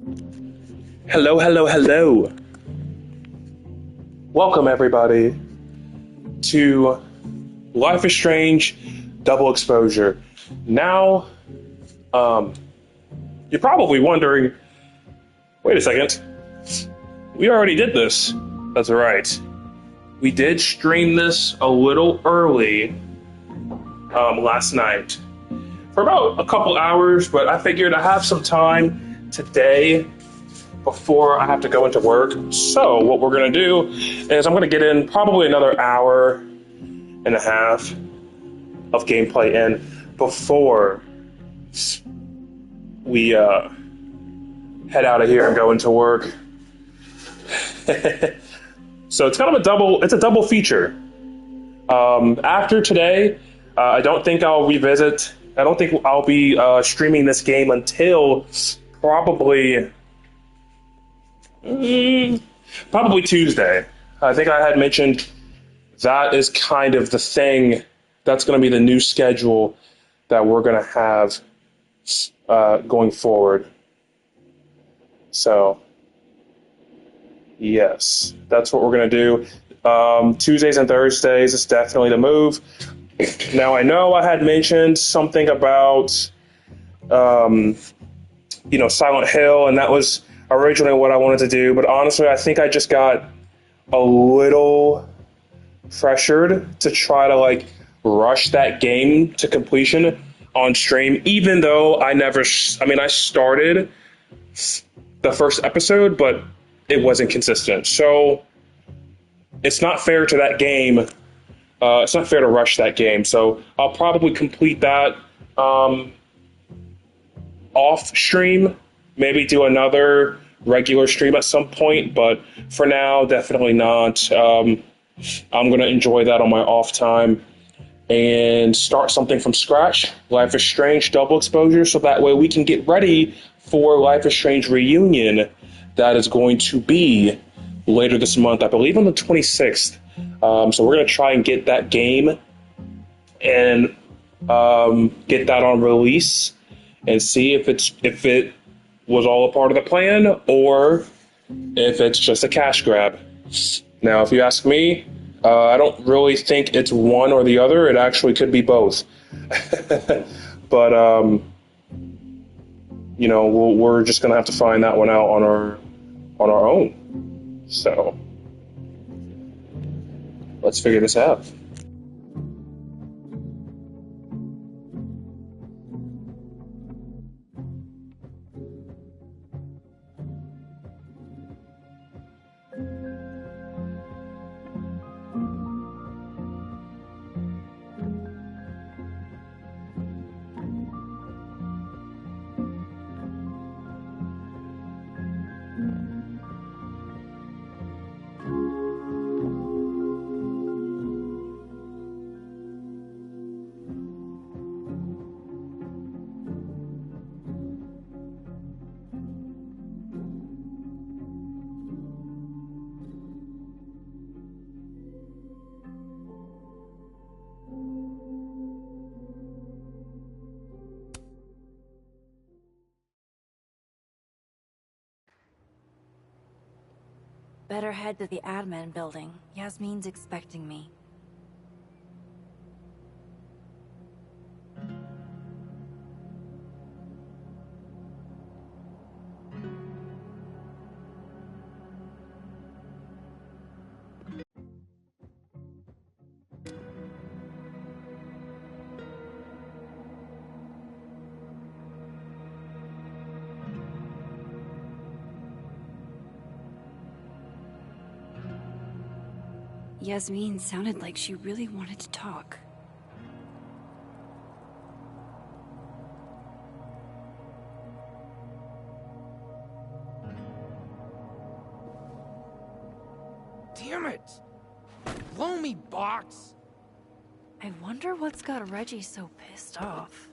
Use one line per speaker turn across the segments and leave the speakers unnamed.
Hello, hello, hello. Welcome, everybody, to Life is Strange Double Exposure. Now, um, you're probably wondering, wait a second, we already did this. That's right. We did stream this a little early last night for about a couple hours, but I figured I have some time today before I have to go into work. So what we're gonna do is I'm gonna get in probably another hour and a half of gameplay in before we head out of here and go into work. So it's kind of a double feature. After today, I don't think I'll revisit. I don't think I'll be streaming this game until probably probably Tuesday. I think I had mentioned that is kind of the thing. That's going to be the new schedule that we're going to have going forward. So, yes, that's what we're going to do. Tuesdays and Thursdays is definitely the move. Now, I know I had mentioned something about, Silent Hill, and that was originally what I wanted to do. But honestly, I think I just got a little pressured to try to rush that game to completion on stream, even though I started the first episode, but it wasn't consistent. So it's not fair to that game. It's not fair to rush that game. So I'll probably complete that off stream, maybe do another regular stream at some point, but for now, definitely not. I'm going to enjoy that on my off time and start something from scratch. Life is Strange Double Exposure, so that way we can get ready for Life is Strange Reunion that is going to be later this month, I believe on the 26th. So we're going to try and get that game and get that on release and see if it was all a part of the plan or if it's just a cash grab. Now, if you ask me, I don't really think it's one or the other. It actually could be both. But we're just gonna have to find that one out on our own. So let's figure this out.
Better head to the admin building. Yasmin's expecting me. Yasmin sounded like she really wanted to talk.
Damn it! Blow me, box!
I wonder what's got Reggie so pissed off.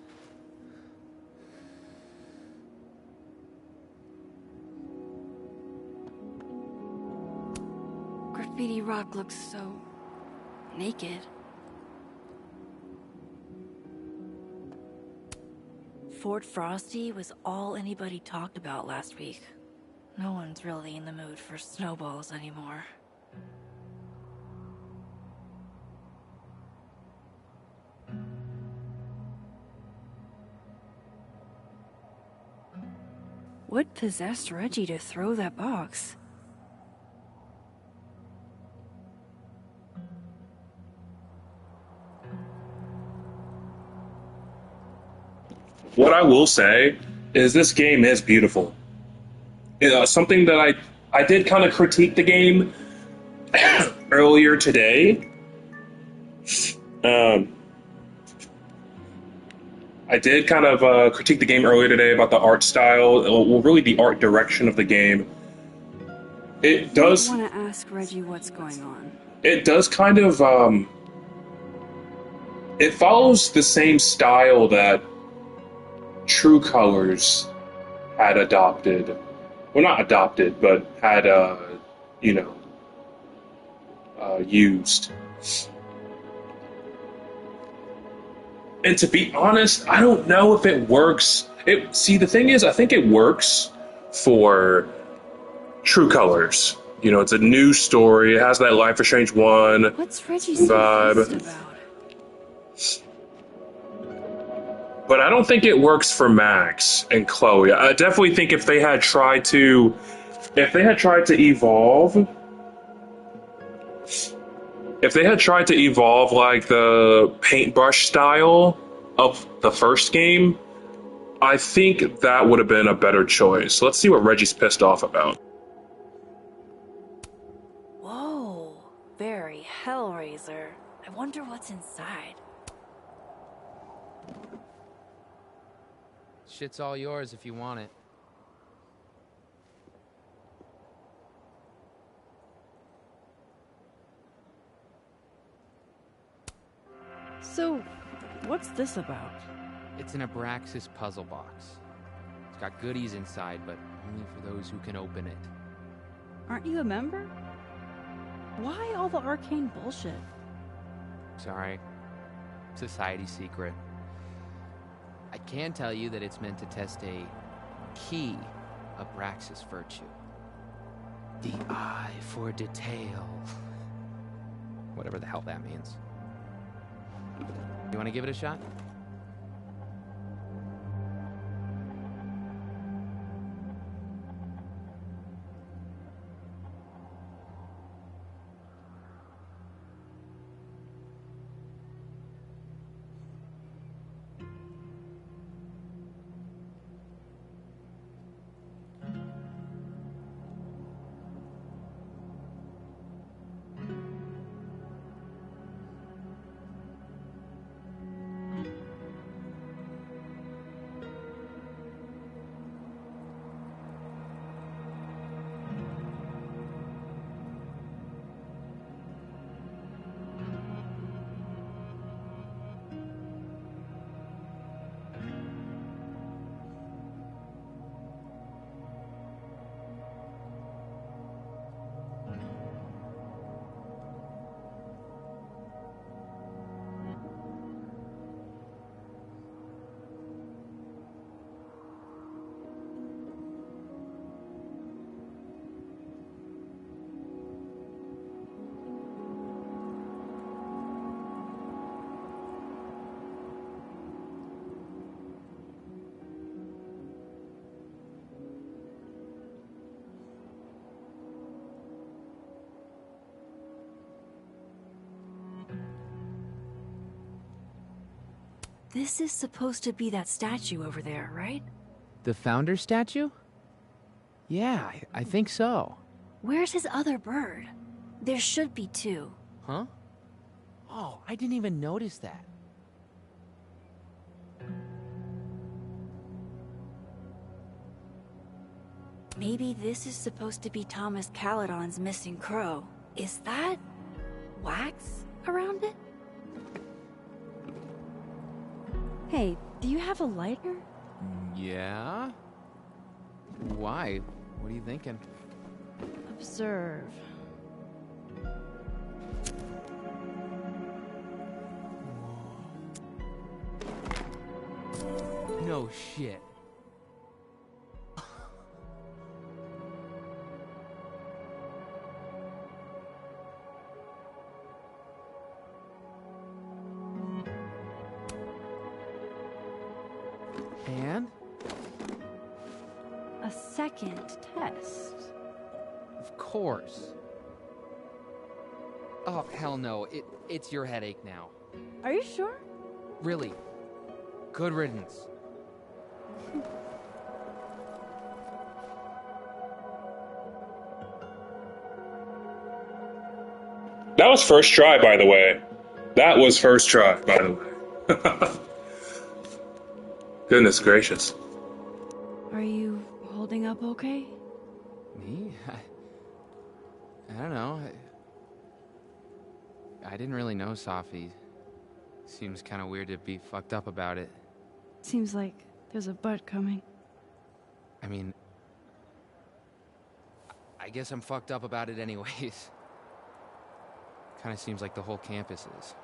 Graffiti Rock looks so naked. Fort Frosty was all anybody talked about last week. No one's really in the mood for snowballs anymore. What possessed Reggie to throw that box?
What I will say is this game is beautiful. Something that I did kind of critique the game earlier today. Um, I did kind of critique the game earlier today about the art style, well, really the art direction of the game. It does.
I want to ask Reggie what's going on.
It does kind of. It follows the same style that True Colors had adopted. Well, not adopted, but had used. And to be honest, I don't know if it works. The thing is, I think it works for True Colors. You know, it's a new story. It has that Life is Strange 1
What's Reggie so
vibe.
pissed about?
But I don't think it works for Max and Chloe. I definitely think if they had tried to evolve, like the paintbrush style of the first game, I think that would have been a better choice. Let's see what Reggie's pissed off about.
Whoa, very Hellraiser. I wonder what's inside.
Shit's all yours if you want it.
So, what's this about?
It's an Abraxas puzzle box. It's got goodies inside, but only for those who can open it.
Aren't you a member? Why all the arcane bullshit?
Sorry. Society secret. I can tell you that it's meant to test a key Abraxas virtue. The eye for detail. Whatever the hell that means. You want to give it a shot?
This is supposed to be that statue over there, right?
The founder statue? Yeah, I think so.
Where's his other bird? There should be two.
Huh? Oh, I didn't even notice that.
Maybe this is supposed to be Thomas Caledon's missing crow. Is that wax around it? Hey, do you have a lighter?
Yeah? Why? What are you thinking?
Observe.
No shit. And?
A second test.
Of course. Oh, hell no. It's your headache now.
Are you sure?
Really. Good riddance.
That was first try, by the way. That was first try, by the way. Goodness gracious.
Are you holding up okay?
Me? I don't know. I didn't really know Safi. Seems kind of weird to be fucked up about it.
Seems like there's a but coming.
I mean, I guess I'm fucked up about it anyways. Kind of seems like the whole campus is.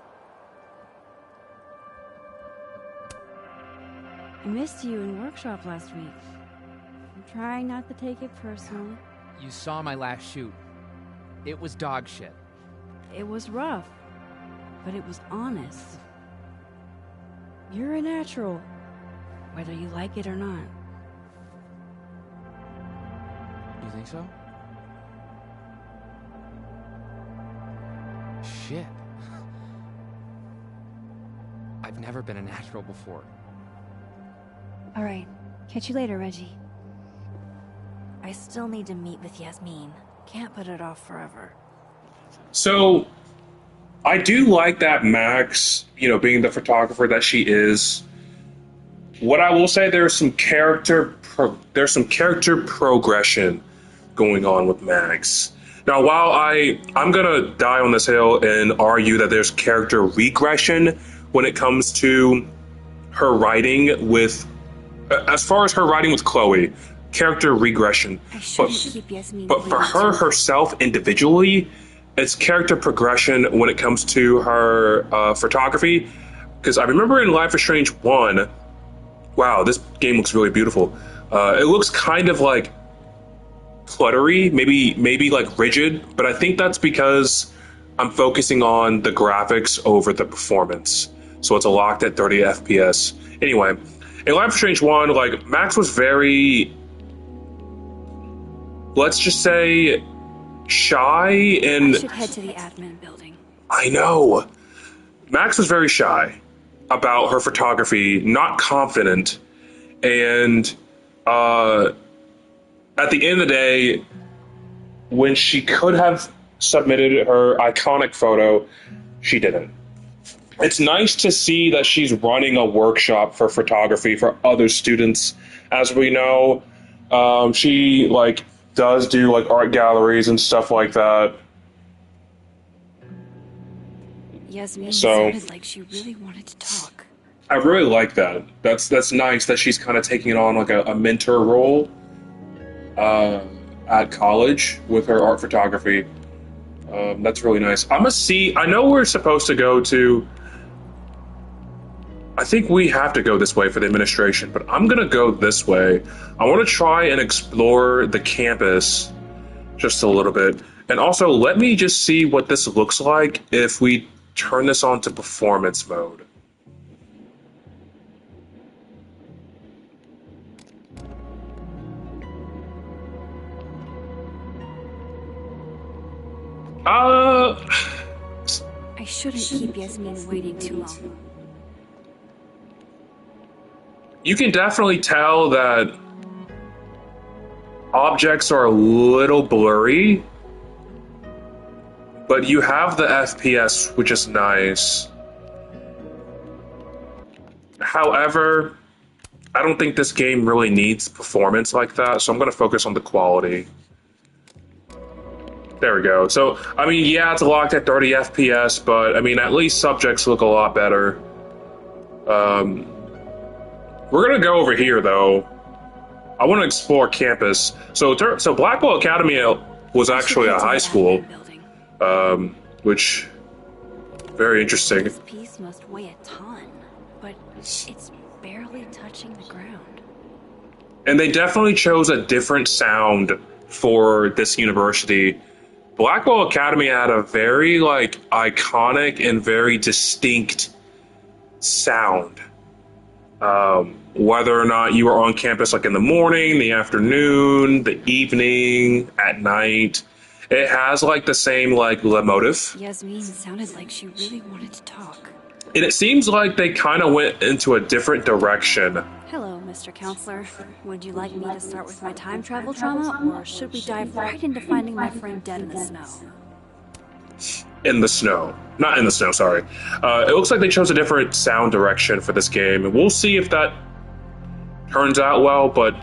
I missed you in workshop last week. I'm trying not to take it personally.
You saw my last shoot. It was dog shit.
It was rough, but it was honest. You're a natural, whether you like it or not.
You think so? Shit. I've never been a natural before.
All right, catch you later, Reggie. I still need to meet with Yasmin. Can't put it off forever.
So, I do like that Max, being the photographer that she is. What I will say, there's some character progression going on with Max. Now, while I'm gonna die on this hill and argue that there's character regression when it comes to her writing with, as far as her writing with Chloe, character regression. But for her herself individually, it's character progression when it comes to her photography. Because I remember in Life is Strange 1, wow, this game looks really beautiful. It looks kind of like cluttery, maybe like rigid, but I think that's because I'm focusing on the graphics over the performance. So it's locked at 30 FPS. Anyway, in Life is Strange 1, like, Max was very, let's just say, shy and...
I should head to the admin building.
I know. Max was very shy about her photography, not confident, and at the end of the day, when she could have submitted her iconic photo, she didn't. It's nice to see that she's running a workshop for photography for other students. As we know, she does do art galleries and stuff like that.
Yasmin sounded like she really wanted to talk.
I really like that. That's nice that she's kind of taking on a mentor role at college with her art photography. That's really nice. I know we're supposed to go to... I think we have to go this way for the administration, but I'm going to go this way. I want to try and explore the campus just a little bit. And also, let me just see what this looks like if we turn this on to performance mode.
I shouldn't keep Yasmin waiting too long.
You can definitely tell that objects are a little blurry, but you have the FPS, which is nice. However, I don't think this game really needs performance like that, so I'm going to focus on the quality. There we go. So, yeah, it's locked at 30 FPS, but, at least subjects look a lot better. We're going to go over here, though. I want to explore campus. So Blackwell Academy was actually a high school, which, very interesting.
This piece must weigh a ton, but it's barely touching the ground.
And they definitely chose a different sound for this university. Blackwell Academy had a very, iconic and very distinct sound. Whether or not you are on campus, like in the morning, the afternoon, the evening, at night, it has like the same like motive.
Yasmin sounded like she really wanted to talk.
And it seems like they kind of went into a different direction.
Hello, Mr. Counselor. Would you like me to start with my time travel trauma, or should we dive right into finding my friend dead in the snow?
In the snow. Not in the snow, sorry. It looks like they chose a different sound direction for this game, and we'll see if that turns out well, but,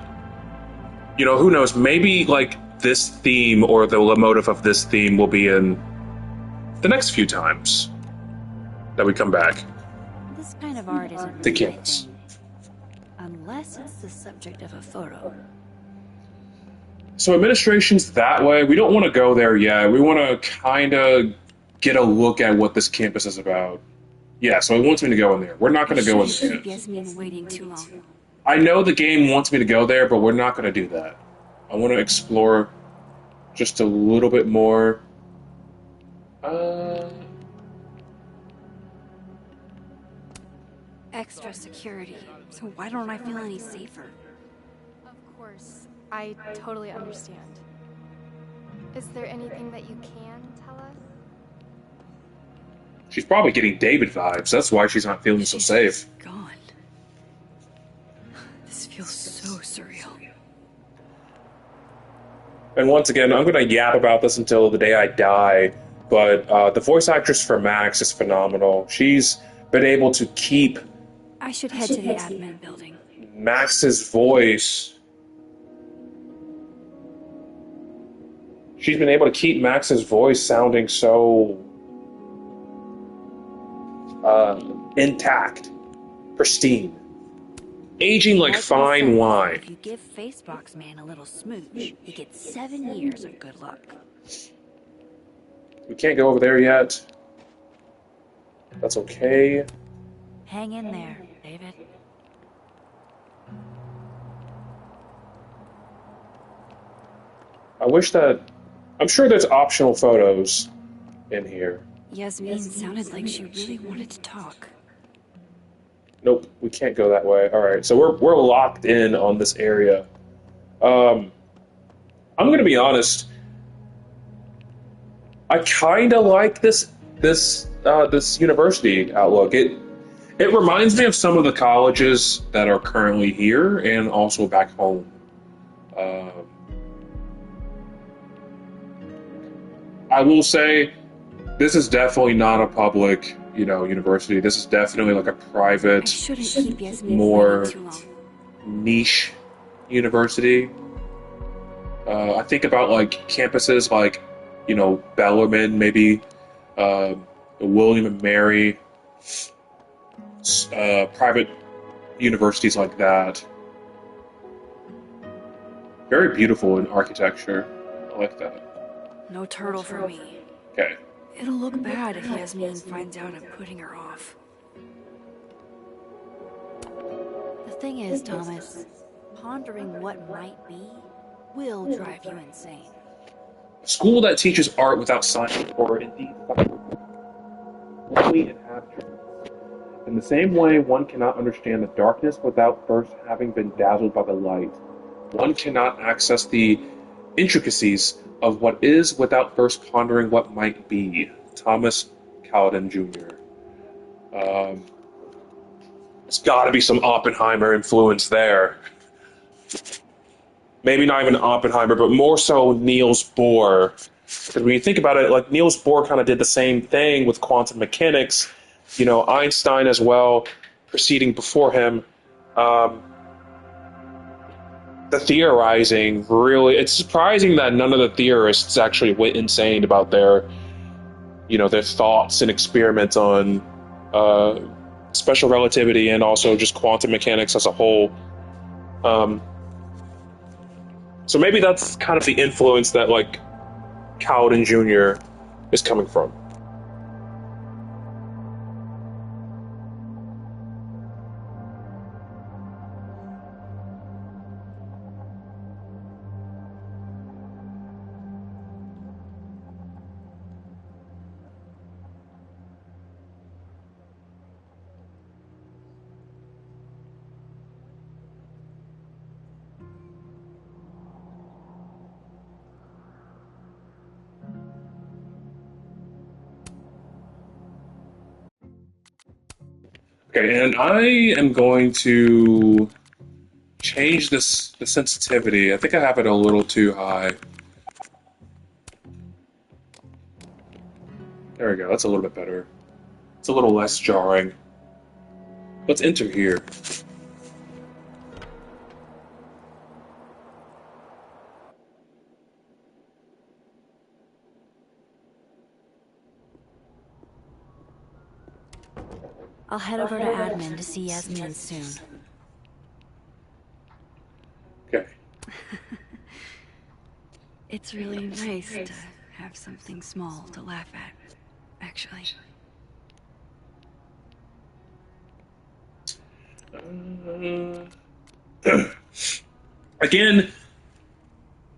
you know, who knows? Maybe, like, this theme or the motive of this theme will be in the next few times that we come back.
This kind of art isn't
The
really my
campus.
thing, unless it's the subject of a photo.
So administration's that way. We don't want to go there yet. We want to kind of get a look at what this campus is about. Yeah, so it wants me to go in there. We're not going to go in there.
Keep Yasmin waiting too long.
I know the game wants me to go there, but we're not going to do that. I want to explore just a little bit more.
Extra security, so why don't I feel any safer?
Of course, I totally understand. Is there anything that you can tell us?
She's probably getting David vibes. That's why she's not feeling so safe.
Gone. This feels so surreal.
And once again, I'm going to yap about this until the day I die, but the voice actress for Max is phenomenal. She's been able to keep
I should head to the admin building.
Max's voice. She's been able to keep Max's voice sounding so intact, pristine, aging like fine wine.
If you give Facebox Man a little smooch, he gets 7 years of good luck.
We can't go over there yet. That's okay.
Hang in there, David.
I wish that... I'm sure there's optional photos in here.
Yasmin sounded like she really wanted to talk.
Nope, we can't go that way. Alright, so we're locked in on this area. I'm gonna be honest. I kinda like this university outlook. It reminds me of some of the colleges that are currently here and also back home. I will say, this is definitely not a public, university. This is definitely like a
I
private,
shouldn't keep Yasmin
more
waiting too long.
niche university. I think about like campuses like, Bellarmine, maybe William and Mary, private universities like that. Very beautiful in architecture. I like that.
No turtle for me.
Okay.
It'll look bad if Yasmin finds out I'm putting her off. The thing is, Thomas, pondering what might be will drive you insane.
A school that teaches art without science, or indeed only inhabitants. In the same way, one cannot understand the darkness without first having been dazzled by the light. One cannot access the intricacies of what is without first pondering what might be. Thomas Cowden Jr. There's got to be some Oppenheimer influence there. Maybe not even Oppenheimer, but more so Niels Bohr. Because when you think about it, like Niels Bohr kind of did the same thing with quantum mechanics. Einstein as well, proceeding before him. The theorizing really, it's surprising that none of the theorists actually went insane about their thoughts and experiments on special relativity and also just quantum mechanics as a whole. So maybe that's kind of the influence that like Cowden Jr. is coming from. Okay, and I am going to change the sensitivity. I think I have it a little too high. There we go. That's a little bit better. It's a little less jarring. Let's enter here.
I'll head over to admin to see Yasmin soon.
Okay.
It's really nice to have something small to laugh at, actually.
Again,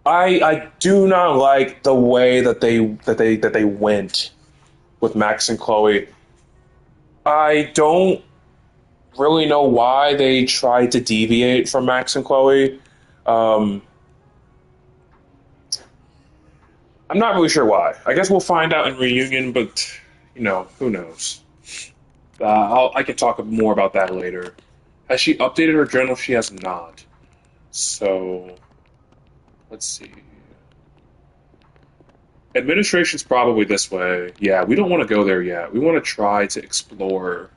I do not like the way that they went with Max and Chloe. I don't really know why they tried to deviate from Max and Chloe. I'm not really sure why. I guess we'll find out in reunion, but who knows? I can talk more about that later. Has she updated her journal? She has not. So let's see. Administration's probably this way. Yeah, we don't want to go there yet. We want to try to explore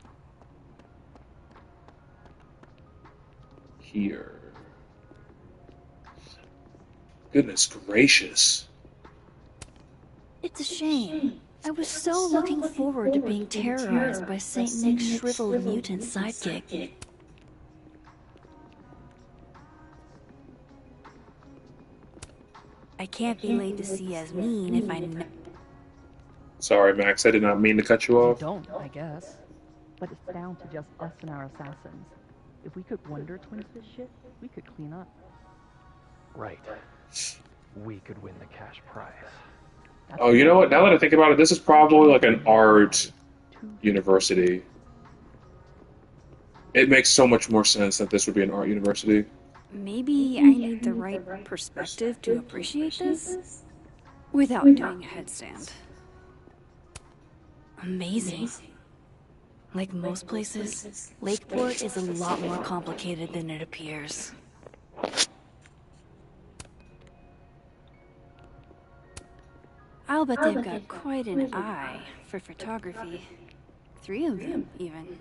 here. Goodness gracious.
It's a shame. I was so looking forward to being terrorized by Saint Nick's shriveled mutant sidekick. I can't be late to see Yasmin if I...
Sorry, Max, I did not mean to cut you
You
off.
don't, I guess. But it's down to just us and our assassins. If we could Wonder Twins this shit, we could clean up.
Right. We could win the cash prize.
Oh, you know what? Now that I think about it, this is probably like an art university. It makes so much more sense that this would be an art university.
Maybe I need the right perspective to appreciate this? Without doing a headstand. Amazing. Like most places, Lakeport is a lot more complicated than it appears. I'll bet they've got quite an eye for photography. 3 of them, even.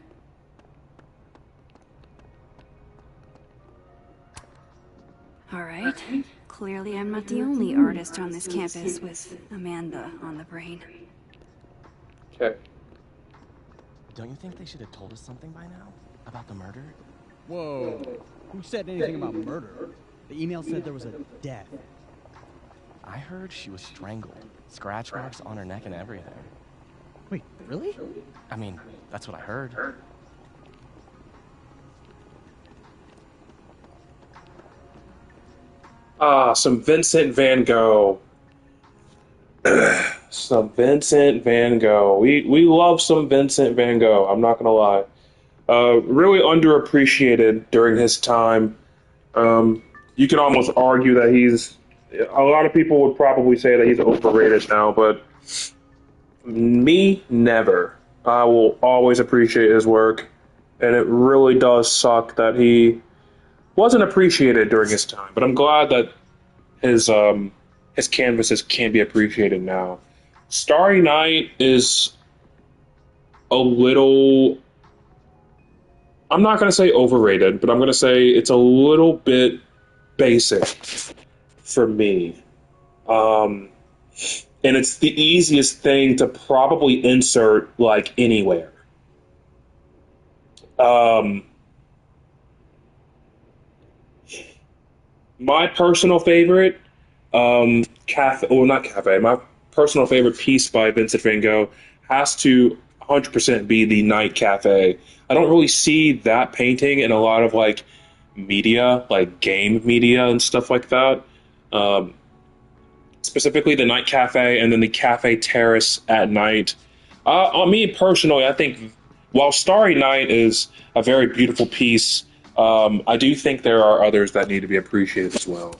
Alright, clearly I'm not the only artist on this campus with Amanda on the brain.
Okay.
Don't you think they should have told us something by now? About the murder?
Whoa. Who said anything about murder? The email said there was a death.
I heard she was strangled. Scratch marks on her neck and everything.
Wait, really?
I mean, that's what I heard.
Ah, some Vincent Van Gogh. Some Vincent Van Gogh. We love some Vincent Van Gogh, I'm not gonna lie. Really underappreciated during his time. You can almost argue that a lot of people would probably say that he's overrated now, but me, never. I will always appreciate his work, and it really does suck that he wasn't appreciated during his time. But I'm glad that his canvases can be appreciated now. Starry Night is a little... I'm not going to say overrated, but I'm going to say it's a little bit basic for me. And it's the easiest thing to probably insert, like, anywhere. My personal favorite, my personal favorite piece by Vincent Van Gogh has to 100% be the Night Cafe. I don't really see that painting in a lot of, like, media, like game media and stuff like that. Specifically the Night Cafe and then the Cafe Terrace at night. On me personally, I think while Starry Night is a very beautiful piece, I do think there are others that need to be appreciated as well.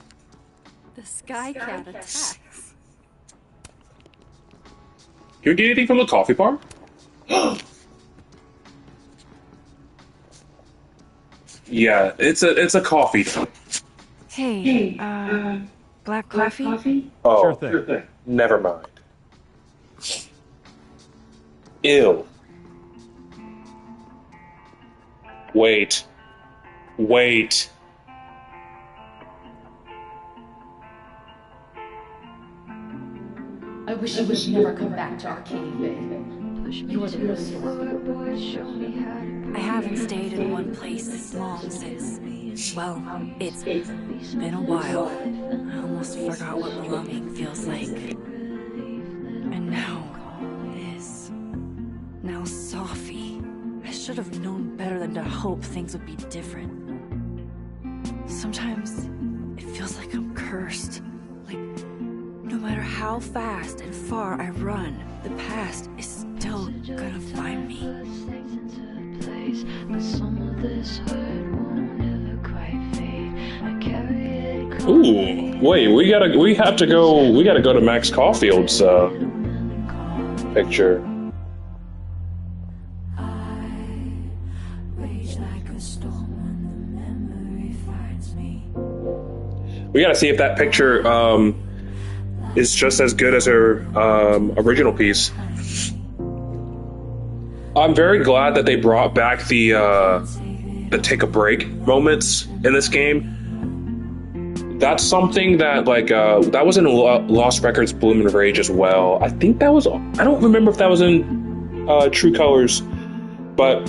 The Sky Cat attacks.
Can we get anything from the coffee bar? Yeah, it's a coffee.
Hey, black coffee?
Oh,
Sure thing.
never mind. Ew. Wait. Wait.
I wish you would never come back to Arcadia Bay. You're the most.
I haven't stayed in one place this long since. Well, it's been a while. I almost forgot what belonging feels like. And now, this. Now, Sophie. I should have known better than to hope things would be different. Sometimes, it feels like I'm cursed. Like, no matter how fast and far I run, the past is still gonna find me.
Ooh, wait, we gotta go to Max Caulfield's picture. We gotta see if that picture is just as good as her original piece. I'm very glad that they brought back the take a break moments in this game. That's something that that was in Lost Records Bloom and Rage as well. I think that was, I don't remember if that was in True Colors, but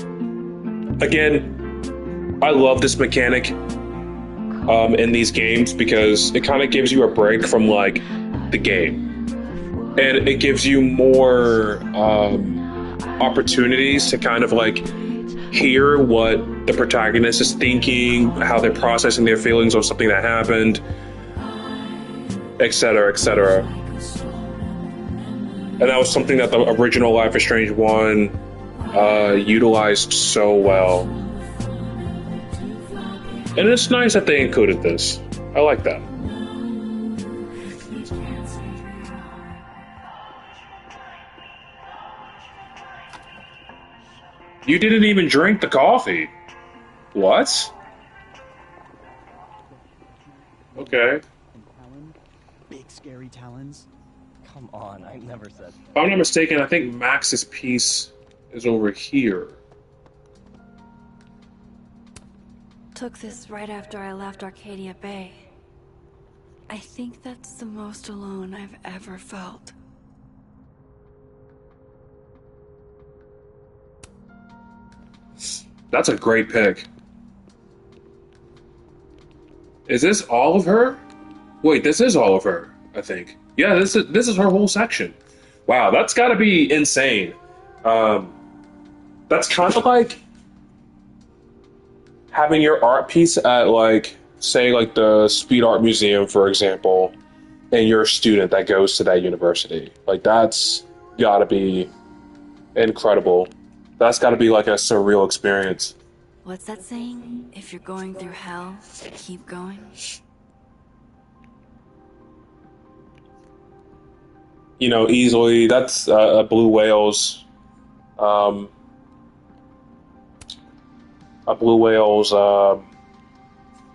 again, I love this mechanic in these games because it kind of gives you a break from like the game, and it gives you more opportunities to kind of like hear what the protagonist is thinking, how they're processing their feelings on something that happened, etc., etc. And that was something that the original Life is Strange 1 utilized so well. And it's nice that they included this. I like that. You didn't even drink the coffee. What? Okay.
Talons? Big scary talons?
Come on, I never said.
If I'm not mistaken, I think Max's piece is over here.
Took this right after I left Arcadia Bay. I think that's the most alone I've ever felt.
That's a great pick. Is this all of her? Wait, this is all of her, I think. Yeah, this is her whole section. Wow, that's got to be insane. That's kind of like having your art piece at like, say, like the Speed Art Museum, for example, and you're a student that goes to that university. Like, that's got to be incredible. That's got to be like a surreal experience.
What's that saying? If you're going through hell, keep going.
You know, easily, that's a Blue Whale's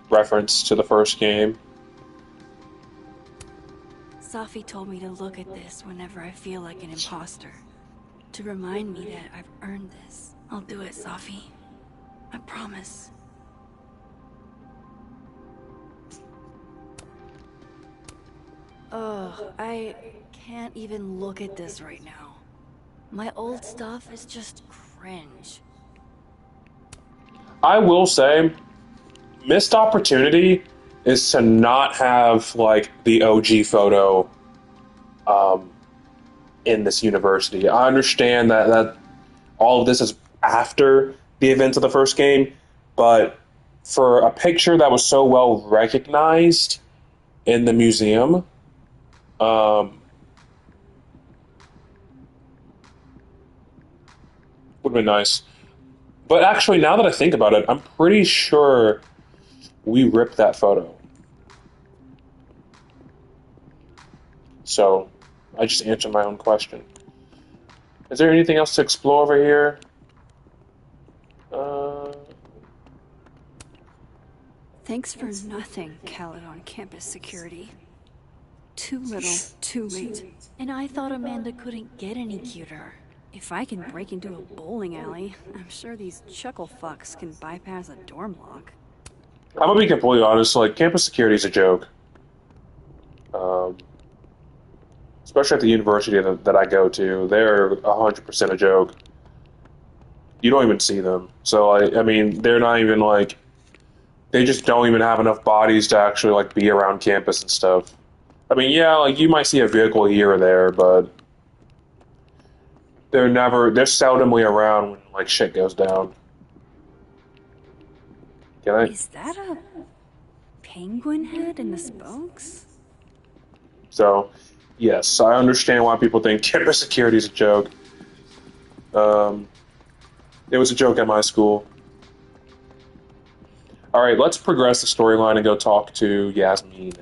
reference to the first game.
Sophie told me to look at this whenever I feel like an imposter. To remind me that I've earned this. I'll do it, Sophie. I promise. Ugh, I can't even look at this right now. My old stuff is just cringe.
I will say, missed opportunity is to not have like the OG photo in this university. I understand that all of this is after the events of the first game, but for a picture that was so well recognized in the museum, would have been nice. But actually, now that I think about it, I'm pretty sure we ripped that photo. So, I just answered my own question. Is there anything else to explore over here?
Thanks for nothing, Caledon campus security. Too little, too late. And I thought Amanda couldn't get any cuter. If I can break into a bowling alley, I'm sure these chuckle fucks can bypass a dorm lock.
I'm gonna be completely honest. Like, campus security is a joke. Um, Especially at the university that I go to, they're 100% a joke. You don't even see them. So I mean, they're not even like they just don't even have enough bodies to actually like be around campus and stuff. I mean, yeah, like you might see a vehicle here or there, but they're seldomly around when like shit goes down. Can I?
Is that a penguin head in the spokes?
So, yes, I understand why people think campus security is a joke. Um, it was a joke at my school. All right, let's progress the storyline and go talk to Yasmin.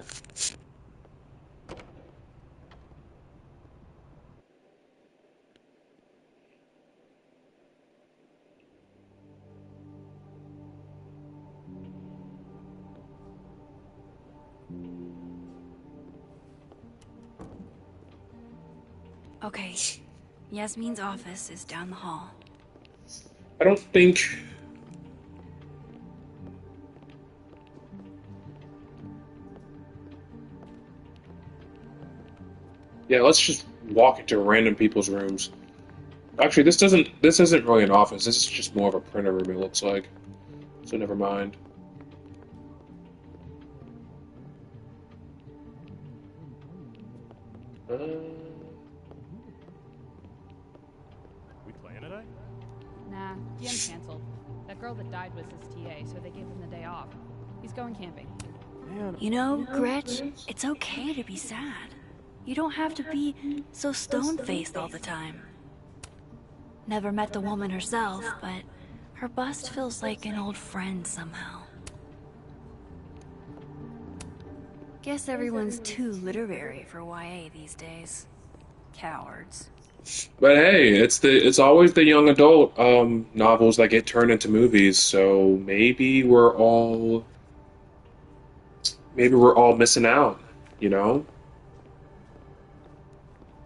Okay, Yasmin's office is down the hall.
I don't think. Yeah, let's just walk into random people's rooms. Actually, this isn't really an office. This is just more of a printer room. It looks like. So never mind.
We playing today?
Nah, DM canceled. That girl that died was his TA, so they gave him the day off. He's going camping.
Man.
You know, Gretch, it's okay to be sad. You don't have to be so stone-faced all the time. Never met the woman herself, but her bust feels like an old friend somehow. Guess everyone's too literary for YA these days. Cowards.
But hey, it's always the young adult novels that get turned into movies. So maybe we're all missing out. You know.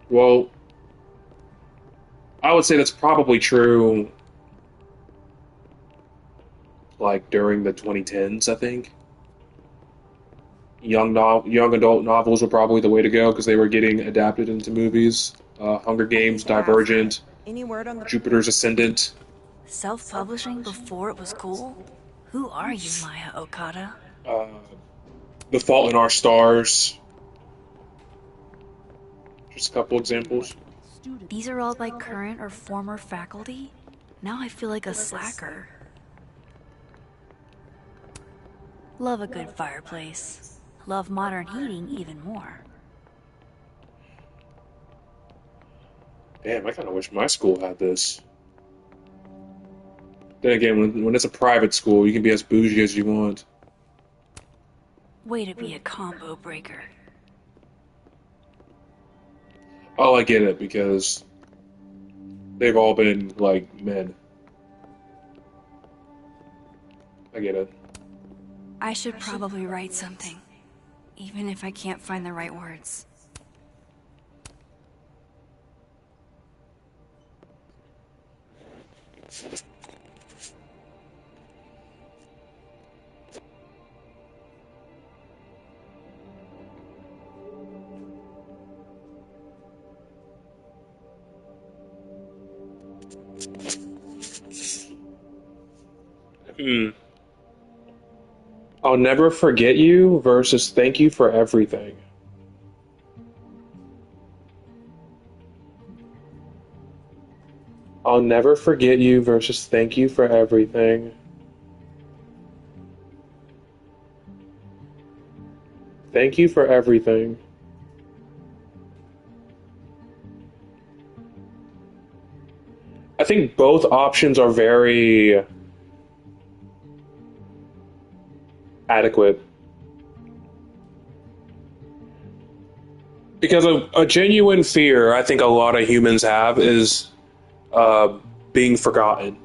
Well, I would say that's probably true. Like during the 2010s, I think. Young adult novels were probably the way to go because they were getting adapted into movies. Hunger Games, Divergent,
Any word on the
Jupiter's Ascendant.
Self-publishing before it was cool? Who are you, Maya Okada?
The Fault in Our Stars. Just a couple examples.
These are all by current or former faculty? Now I feel like a slacker. Love a good fireplace. Love modern heating even more.
Damn, I kind of wish my school had this. Then again, when it's a private school, you can be as bougie as you want.
Way to be a combo breaker.
Oh, I get it, because they've all been, like, men. I get it.
I should probably write something, even if I can't find the right words.
I'll never forget you versus thank you for everything. I'll never forget you versus thank you for everything. Thank you for everything. I think both options are very adequate. Because a genuine fear I think a lot of humans have is being forgotten.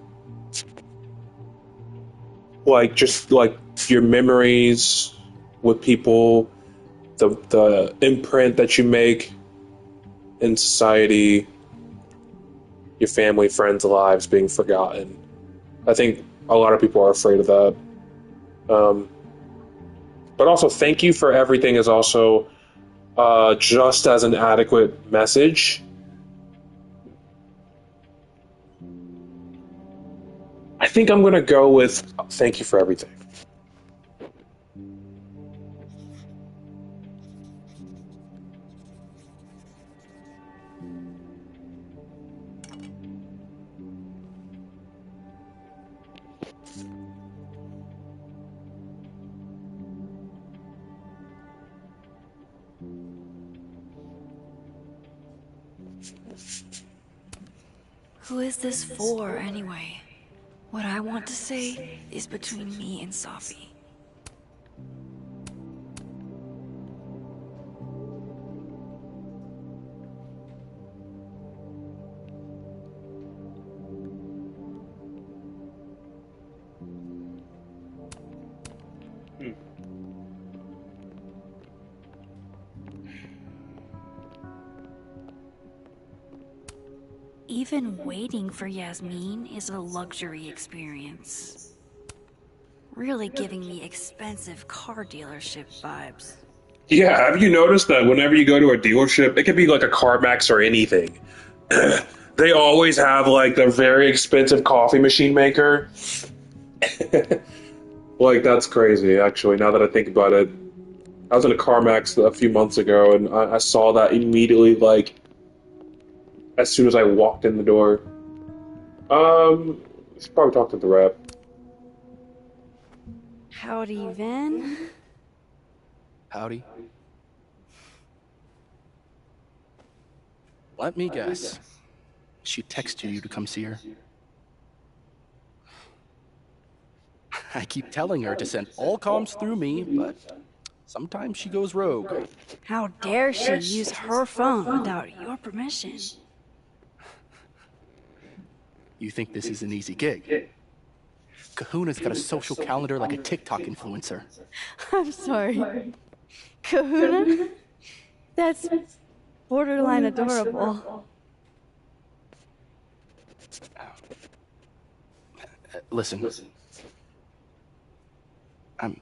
Like, just like your memories with people, the imprint that you make in society, your family, friends' lives being forgotten. I think a lot of people are afraid of that. But also, thank you for everything is also just as an adequate message. I think I'm going to go with thank you for everything.
Who is this for, anyway? What I want to say is between me and Safi. Even waiting for Yasmin is a luxury experience. Really giving me expensive car dealership vibes.
Yeah, have you noticed that whenever you go to a dealership, it could be like a CarMax or anything, they always have like the very expensive coffee machine maker. Like, that's crazy, actually, now that I think about it. I was in a CarMax a few months ago, and I saw that immediately, like, as soon as I walked in the door. We should probably talk to the rep.
Howdy, Vin.
Howdy. Let me guess. She texted you to come see her. I keep telling her to send all comms through me, but sometimes she goes rogue.
How dare she use her phone without your permission?
You think this is an easy gig? Kahuna's got a social calendar like a TikTok influencer.
I'm sorry. Kahuna? That's borderline adorable.
Listen. I'm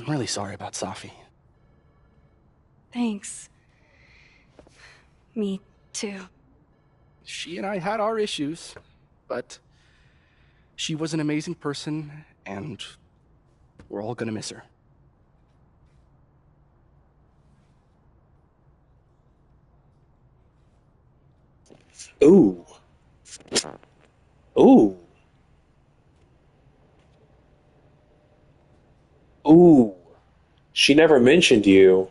really sorry about Safi.
Thanks. Me too.
She and I had our issues, but she was an amazing person, and we're all gonna miss her.
Ooh. Ooh. Ooh. She never mentioned you.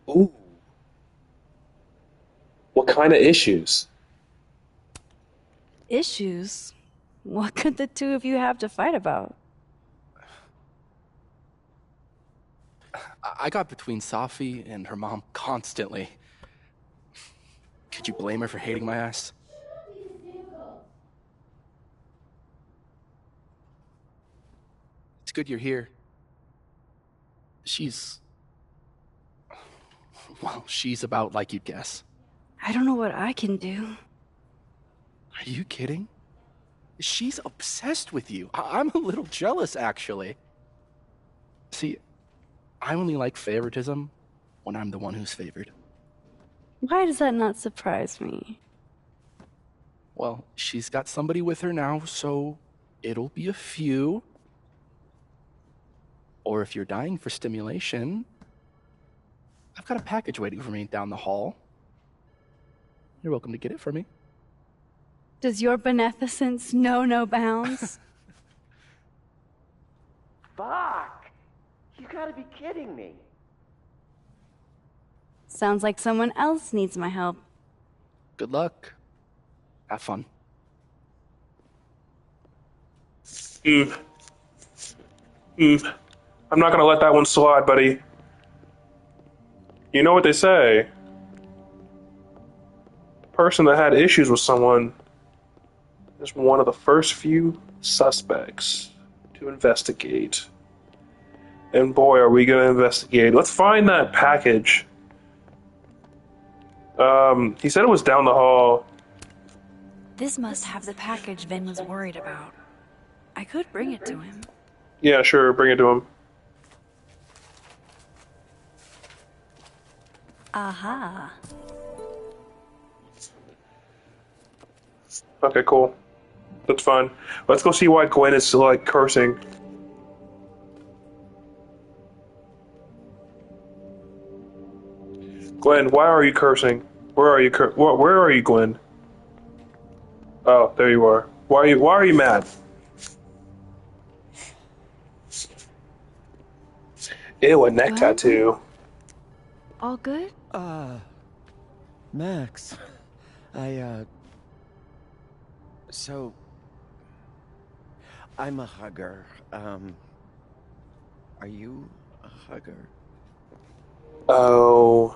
Ooh. What kind of issues?
Issues? What could the two of you have to fight about?
I got between Safi and her mom constantly. Could you blame her for hating my ass? It's good you're here. Well, she's about like you'd guess.
I don't know what I can do.
Are you kidding? She's obsessed with you. I'm a little jealous, actually. See, I only like favoritism when I'm the one who's favored.
Why does that not surprise me?
Well, she's got somebody with her now, so it'll be a few. Or if you're dying for stimulation, I've got a package waiting for me down the hall. You're welcome to get it for me.
Does your beneficence know no bounds?
Fuck! You gotta be kidding me.
Sounds like someone else needs my help.
Good luck. Have fun.
I'm not gonna let that one slide, buddy. You know what they say? The person that had issues with someone is one of the first few suspects. To investigate. And boy, are we going to investigate. Let's find that package. He said it was down the hall.
This must have the package Vin was worried about. I could bring it to him.
Yeah, sure, bring it to him.
Aha.
Okay, cool. That's fine. Let's go see why Gwen is still, like, cursing. Gwen, why are you cursing? Where are you, where are you, Gwen? Oh, there you are. Why are you mad? Ew, a neck
Well,
tattoo.
All good?
Max. So... I'm a hugger. Are you a hugger?
Oh,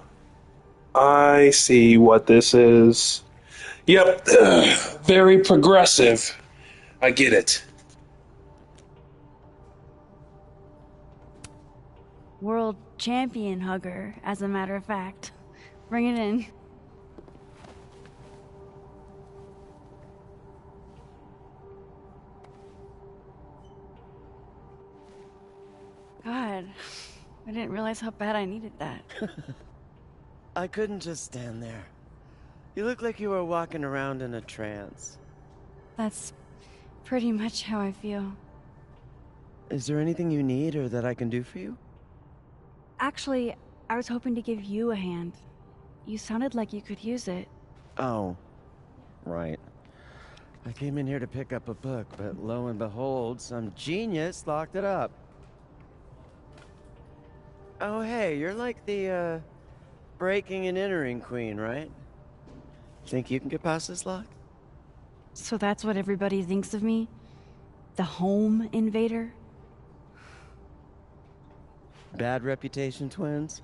I see what this is. Yep, very progressive. I get it.
World champion hugger, as a matter of fact. Bring it in. God, I didn't realize how bad I needed that.
I couldn't just stand there. You look like you were walking around in a trance.
That's pretty much how I feel.
Is there anything you need or that I can do for you?
Actually, I was hoping to give you a hand. You sounded like you could use it.
Oh, right. I came in here to pick up a book, but lo and behold, some genius locked it up. Oh, hey, you're like the, breaking and entering queen, right? Think you can get past this lock?
So that's what everybody thinks of me? The home invader?
Bad reputation, twins?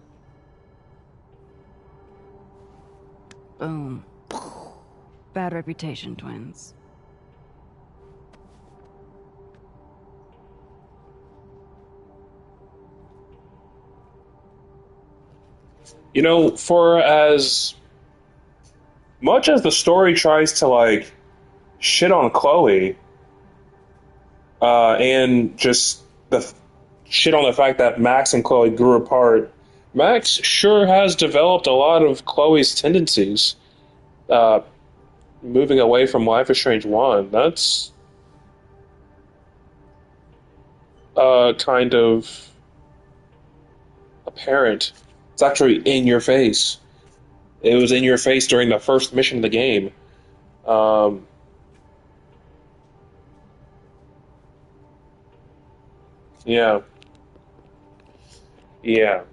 Boom. Bad reputation, twins.
You know, for as much as the story tries to, like, shit on Chloe, and just shit on the fact that Max and Chloe grew apart, Max sure has developed a lot of Chloe's tendencies. Moving away from Life is Strange 1, that's kind of apparent. It's actually in your face. It was in your face during the first mission of the game. Yeah. Yeah.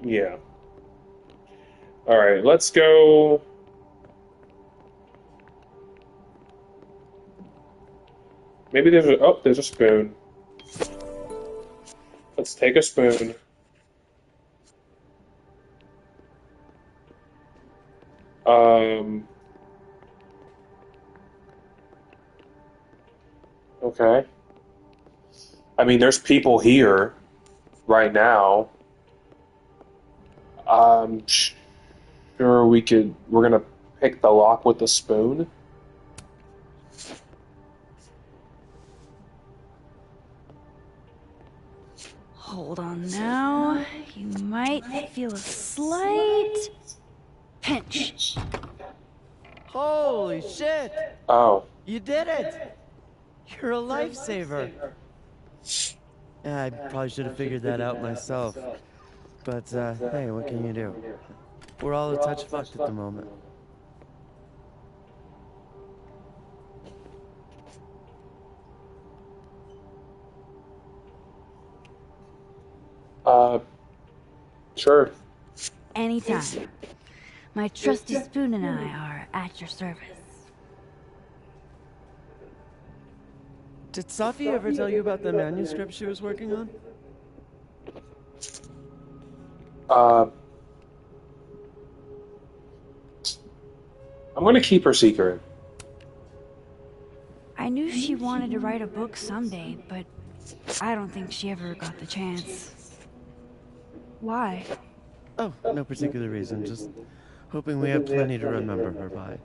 Yeah. Alright, let's go. Maybe there's a spoon. Let's take a spoon. Okay. I mean, there's people here right now. I'm sure we're gonna pick the lock with the spoon.
Hold on now. You might feel a slight pinch.
Holy shit!
Oh.
You did it! You're a lifesaver. Yeah, I probably should have figured that out myself. But, hey, what can you do? We're all a touch fucked at the moment.
Sure.
Anytime. My trusty spoon and I are at your service.
Did Safi ever tell you about the manuscript she was working on?
I'm gonna keep her secret.
I knew she wanted to write a book someday, but I don't think she ever got the chance. Why?
Oh, no particular reason. Just hoping we have plenty to remember her by.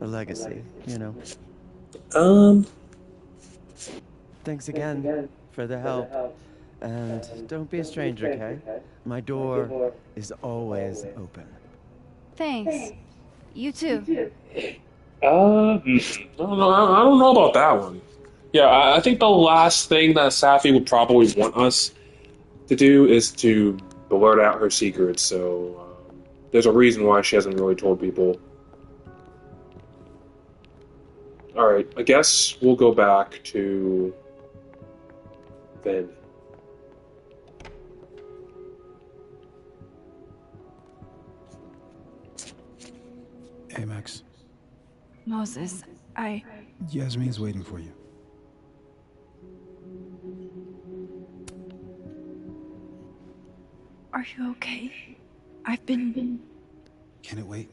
A legacy, you know. Thanks again for the help. And don't be a stranger, okay? My door is always open.
Thanks. You too.
I don't know about that one. Yeah, I think the last thing that Safi would probably want us to do is to blurt out her secrets. So there's a reason why she hasn't really told people. All right, I guess we'll go back to Vin.
Hey, Max.
Moses,
Yasmin's waiting for you.
Are you okay? I've been...
Can it wait?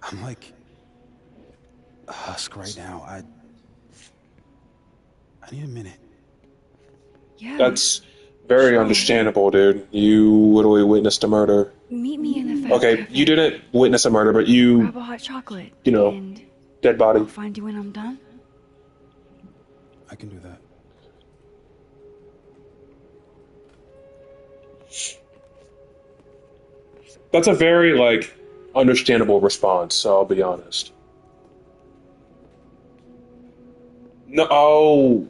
I'm like a husk right now. I need a minute.
Yeah.
That's very understandable, dude. You literally witnessed a murder.
Meet me in the fast
Okay,
cafe.
you didn't witness a murder, but you...
Grab a hot chocolate.
You know,
and
dead body.
I'll find you when I'm done.
I can do that.
That's a very, like, understandable response, so I'll be honest. No, oh...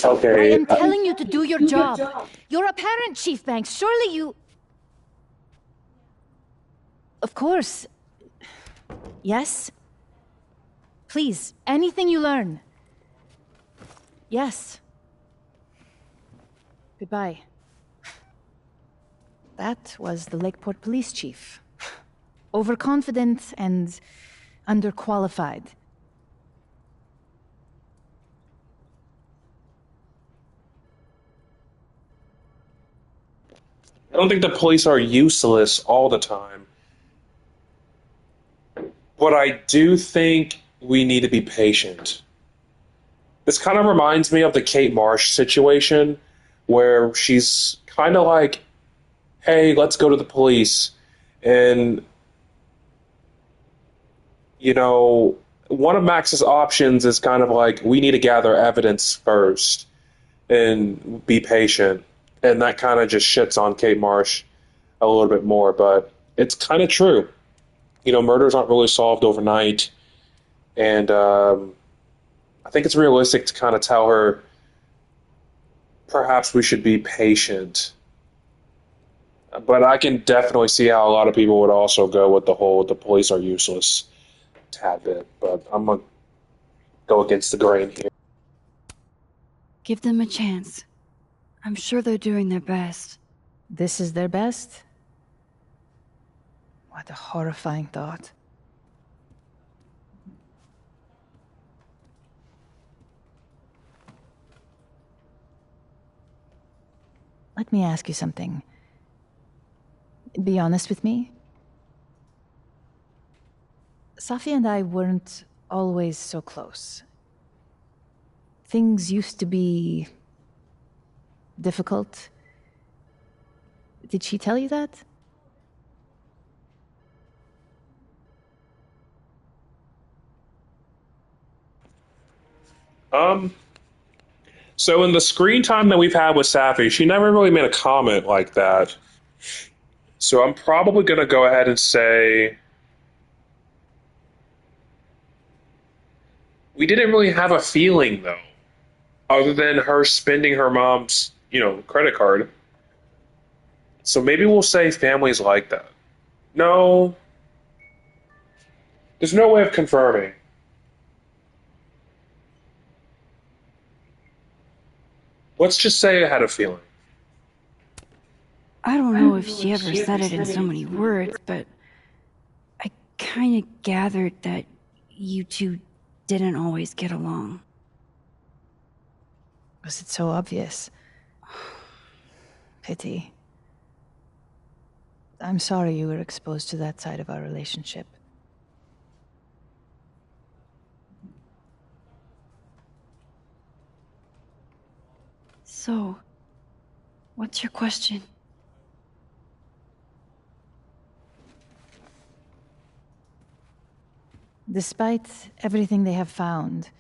Okay.
I am telling you to do your job. You're a parent, Chief Banks. Surely you... Of course. Yes? Please, anything you learn. Yes. Goodbye. That was the Lakeport Police Chief. Overconfident and underqualified.
I don't think the police are useless all the time. But I do think we need to be patient. This kind of reminds me of the Kate Marsh situation, where she's kind of like, hey, let's go to the police. And, you know, one of Max's options is kind of like, we need to gather evidence first and be patient. And that kind of just shits on Kate Marsh a little bit more. But it's kind of true. You know, murders aren't really solved overnight. And I think it's realistic to kind of tell her, perhaps we should be patient. But I can definitely see how a lot of people would also go with the police are useless tad bit. But I'm going to go against the grain here.
Give them a chance. I'm sure they're doing their best.
This is their best? What a horrifying thought. Let me ask you something. Be honest with me. Safi and I weren't always so close. Things used to be difficult. Did she tell you that?
So in the screen time that we've had with Safi, she never really made a comment like that. So I'm probably going to go ahead and say we didn't really have a feeling, though, other than her spending her mom's, credit card. So maybe we'll say families like that. No, there's no way of confirming. Let's just say I had a feeling.
I don't know if she ever said it in so many words, but I kind of gathered that you two didn't always get along.
Was it so obvious? Pity. I'm sorry you were exposed to that side of our relationship.
So, what's your question?
Despite everything they have found,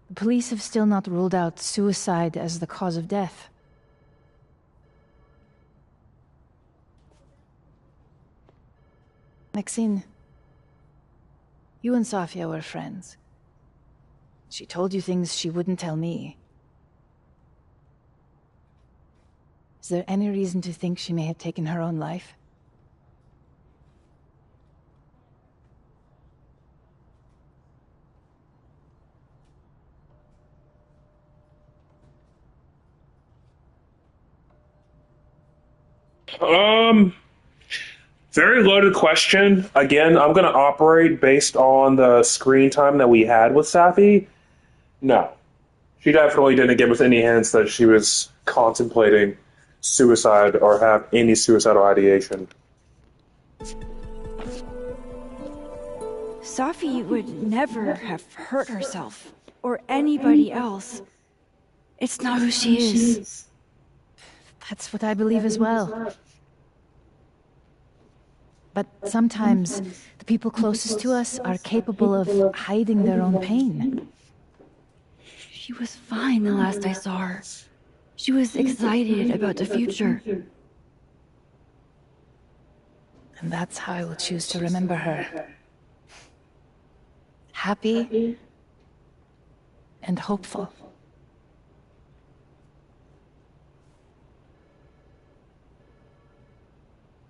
the police have still not ruled out suicide as the cause of death. Maxine, you and Safia were friends. She told you things she wouldn't tell me. Is there any reason to think she may have taken her own life?
Very loaded question. Again, I'm going to operate based on the screen time that we had with Safi. No. She definitely didn't give us any hints that she was contemplating suicide or have any suicidal ideation.
Safi would never have hurt herself, or anybody else. It's not who she is.
That's what I believe as well. But sometimes the people closest to us are capable of hiding their own pain.
She was fine the last I saw her. She was excited about the future.
And that's how I will choose to remember her. Happy and hopeful.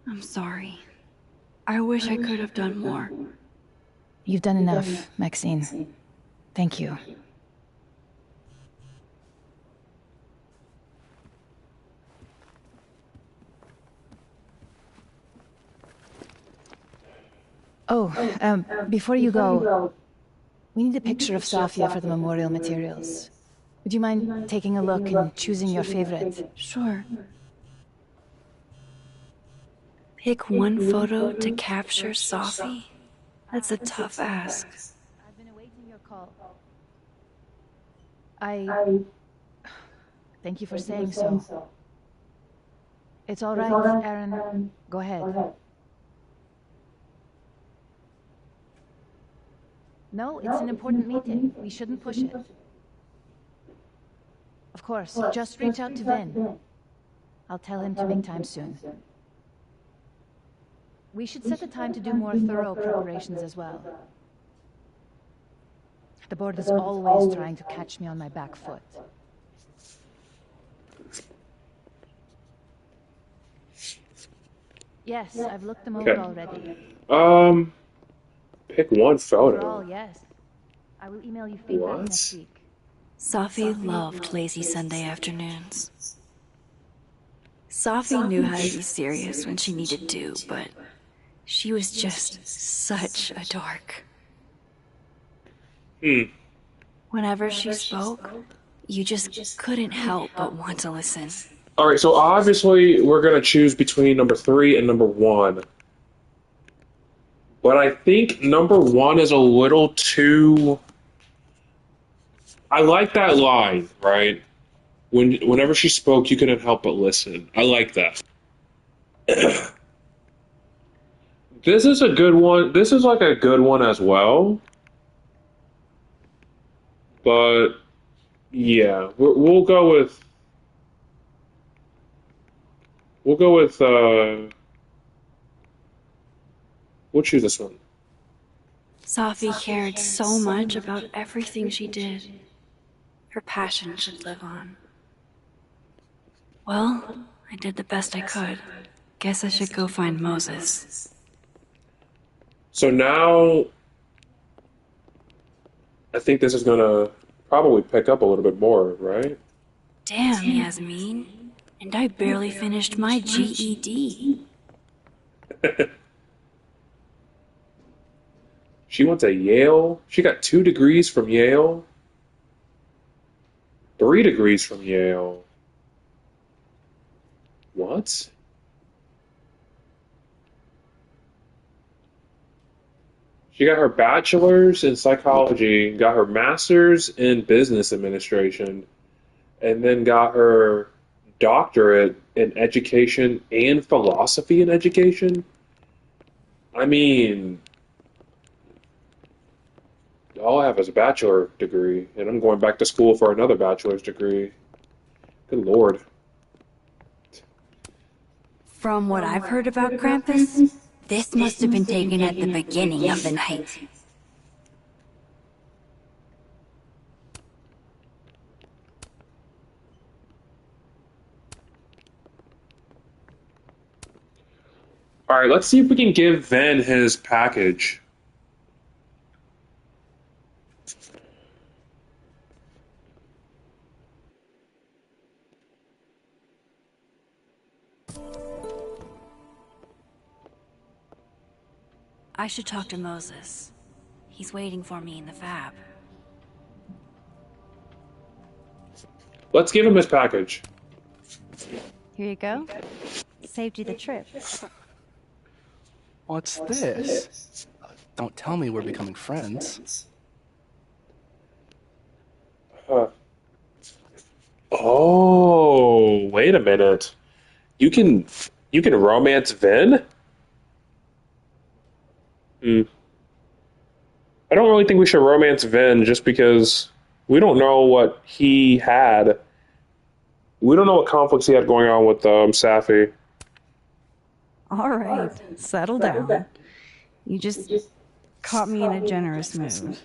I'm sorry. I wish I could have done more.
You've done enough, Maxine. Thank you. Oh, before you go, we need a picture of Safia for the memorial materials. Would you mind taking a look and choosing your favorite?
Sure. Pick one photo to capture Safi? That's a tough ask.
I've been awaiting your call. Thank you for saying so. It's all right, Aaron. Go ahead. No, it's an important meeting. We shouldn't push it. Of course, just reach out to Vin. I'll tell him to make time soon. We should set a time to do more thorough preparations as well. The board is always trying to catch me on my back foot. Yes, I've looked them over already.
Pick one photo.
Overall, yes. I will email you feedback next week.
Safi loved lazy Sunday afternoons. Safi knew how to be serious when she needed to, but she was just such a dork. Whenever she spoke, you just couldn't help but want to listen.
Alright, so obviously we're going to choose between number 3 and number 1. But I think number 1 is a little too... I like that line, right? Whenever she spoke, you couldn't help but listen. I like that. This is a good one. This is like a good one as well. But yeah, we'll go with we'll choose this one.
Safi cared so much about everything she did. Her passion should live on. Well, I did the best I could. Guess I should go find Moses.
So now, I think this is gonna probably pick up a little bit more, right?
Damn, Yasmin. And I barely finished my GED.
She went to Yale. She got 2 degrees from Yale. 3 degrees from Yale. What? She got her bachelor's in psychology, got her master's in business administration, and then got her doctorate in education and philosophy in education. I mean, all I have is a bachelor degree, and I'm going back to school for another bachelor's degree. Good Lord.
From what I've heard about Krampus, this must have been taken at the beginning of the night.
All right, let's see if we can give Ven his package.
I should talk to Moses. He's waiting for me in the fab.
Let's give him his package.
Here you go. Saved you the trip.
What's this? Don't tell me we're becoming friends.
Huh. Oh, wait a minute. You can romance Ven? Hmm. I don't really think we should romance Ven just because we don't know what he had. We don't know what conflicts he had going on with Safi.
All right, settle down. You just caught me in a generous mood.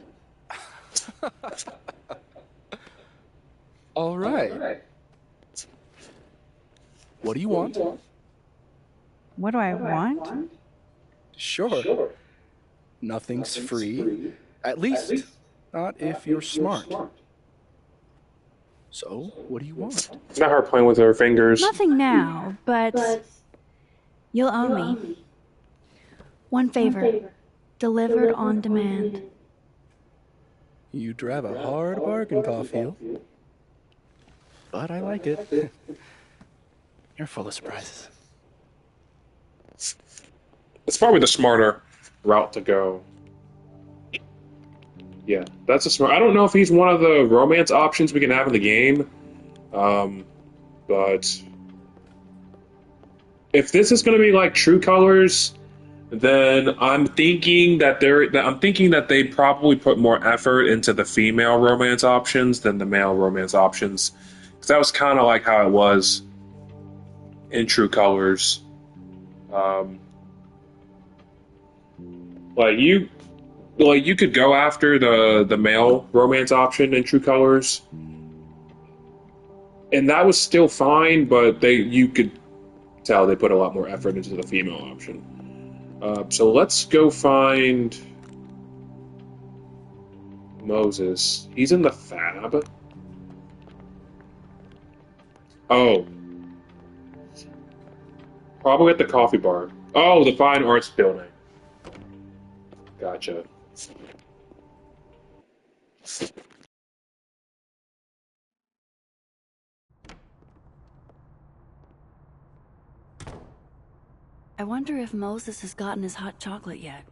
All right. What do you want?
What do I want?
Sure. Nothing's free. At least, not if you're smart. So, what do you want?
It's not her playing with her fingers.
Nothing now, but you'll owe me. One favor, delivered on demand.
You drive a hard bargain, Caulfield. But I like it. You're full of surprises.
It's probably the smarter route to go. Yeah, that's a smart. I don't know if he's one of the romance options we can have in the game, but if this is going to be like True Colors, then I'm thinking that they probably put more effort into the female romance options than the male romance options, because that was kind of like how it was in True Colors. Like you could go after the male romance option in True Colors, and that was still fine, but you could tell they put a lot more effort into the female option. So let's go find Moses. He's in the fab. Oh. Probably at the coffee bar. Oh, the Fine Arts Building. Gotcha.
I wonder if Moses has gotten his hot chocolate yet.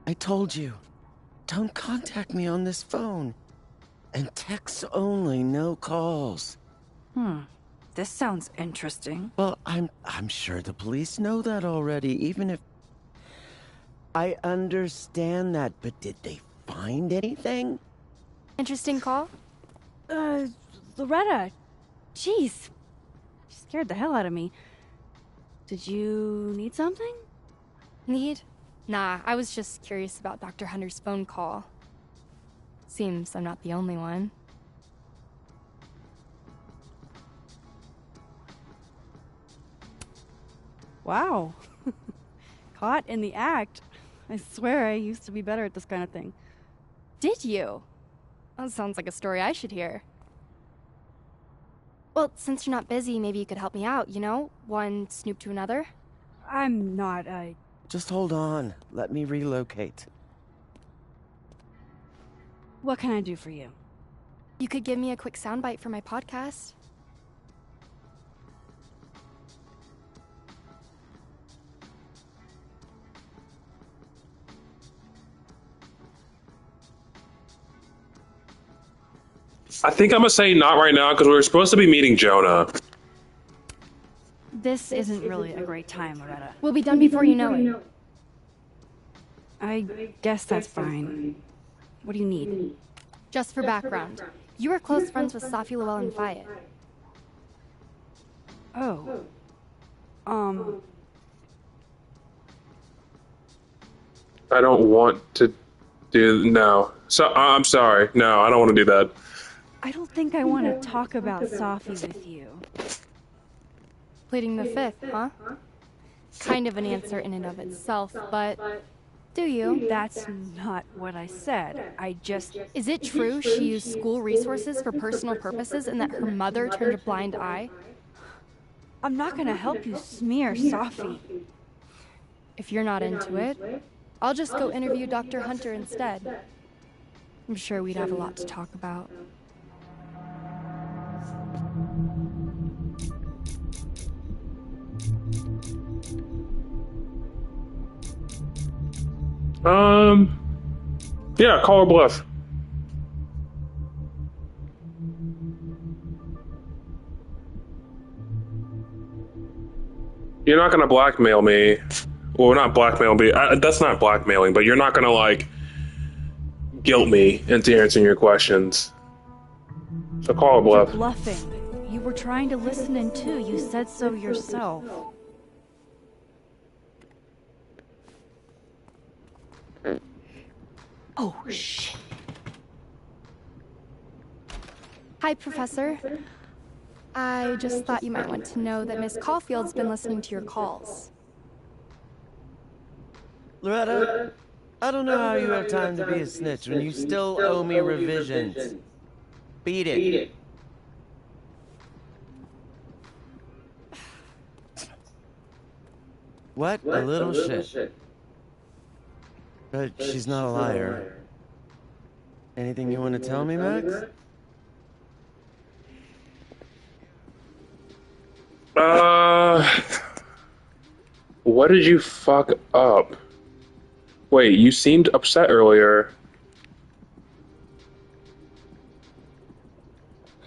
I told you, don't contact me on this phone. And texts only, no calls.
This sounds interesting.
Well, I'm sure the police know that already, even if... I understand that, but did they find anything?
Interesting call?
Loretta, jeez. You scared the hell out of me. Did you need something?
Need? Nah, I was just curious about Dr. Hunter's phone call. Seems I'm not the only one.
Wow. Caught in the act. I swear I used to be better at this kind of thing.
Did you? That sounds like a story I should hear. Well, since you're not busy, maybe you could help me out, you know? One snoop to another?
I'm not,
Just hold on. Let me relocate.
What can I do for you?
You could give me a quick soundbite for my podcast.
I think I'm gonna say not right now because we were supposed to be meeting Jonah.
This isn't really a great time, Loretta.
We'll be done before you know it.
I guess that's fine. What do you need?
Just for background, you were close friends with Safi Llewellyn and Fayed.
Oh.
I don't want to do no. So I'm sorry. No, I don't want to do that.
I don't think I want to talk about Safi with you.
Pleading the fifth, huh? Kind of an answer in and of itself, but do you?
That's not what I said. I just...
Is it true she used school resources for personal purposes and that her mother turned a blind eye?
I'm not gonna help you smear Safi.
If you're not into it, I'll just go interview Dr. Hunter instead. I'm sure we'd have a lot to talk about.
Yeah, call her bluff. You're not gonna blackmail me. Well, not blackmail me. That's not blackmailing, but you're not gonna, like, guilt me into answering your questions. So call her bluff.
You're bluffing. You were trying to listen in too. You said so yourself. Oh, shit.
Hi, Professor. I just thought you might want to know that Miss Caulfield's been listening to your calls.
Loretta, I don't know how you have time to be a snitch when you still owe me revisions. Beat it. What? A little shit. But she's not a liar. Anything you want to tell me, Max?
What did you fuck up? Wait, you seemed upset earlier.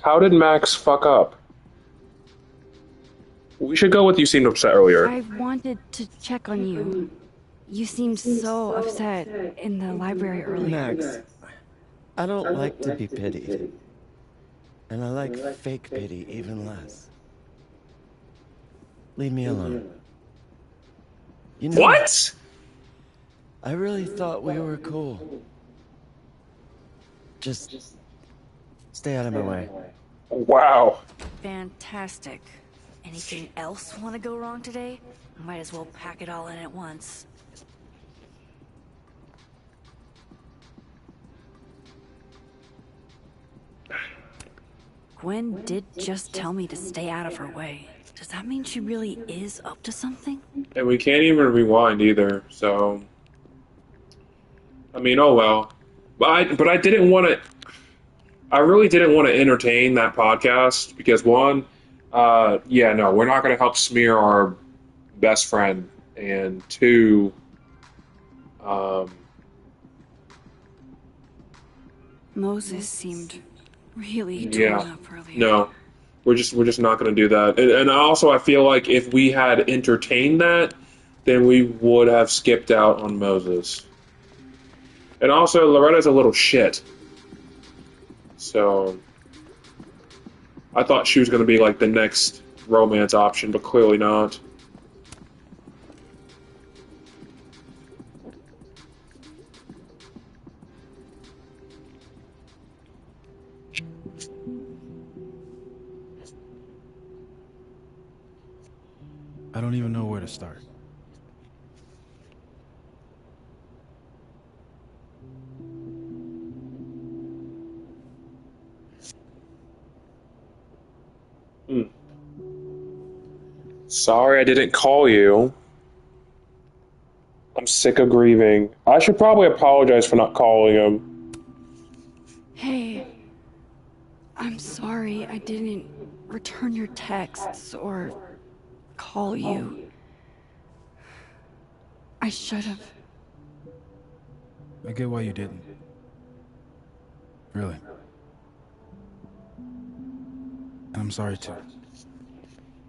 How did Max fuck up? We should go with you seemed upset earlier.
I wanted to check on you. You seemed so upset in the library earlier.
Max, I don't like to be pitied. And I like fake pity even less. Leave me alone. You know,
what?
I really thought we were cool. Just stay out of my way.
Wow.
Fantastic. Anything else want to go wrong today? Might as well pack it all in at once. Gwen did just tell me to stay out of her way. Does that mean she really is up to something?
And we can't even rewind either, so... I mean, oh well. But I didn't want to... I really didn't want to entertain that podcast, because one, yeah, no, we're not going to help smear our best friend, and two,
Moses seemed really torn
yeah,
up earlier.
no, we're just not going to do that. And also, I feel like if we had entertained that, then we would have skipped out on Moses. And also, Loretta's a little shit. So, I thought she was going to be like the next romance option, but clearly not.
I don't even know where to start.
Sorry I didn't call you. I'm sick of grieving. I should probably apologize for not calling him.
Hey, I'm sorry I didn't return your texts or call you. I should have.
I get why you didn't. Really. And I'm sorry too.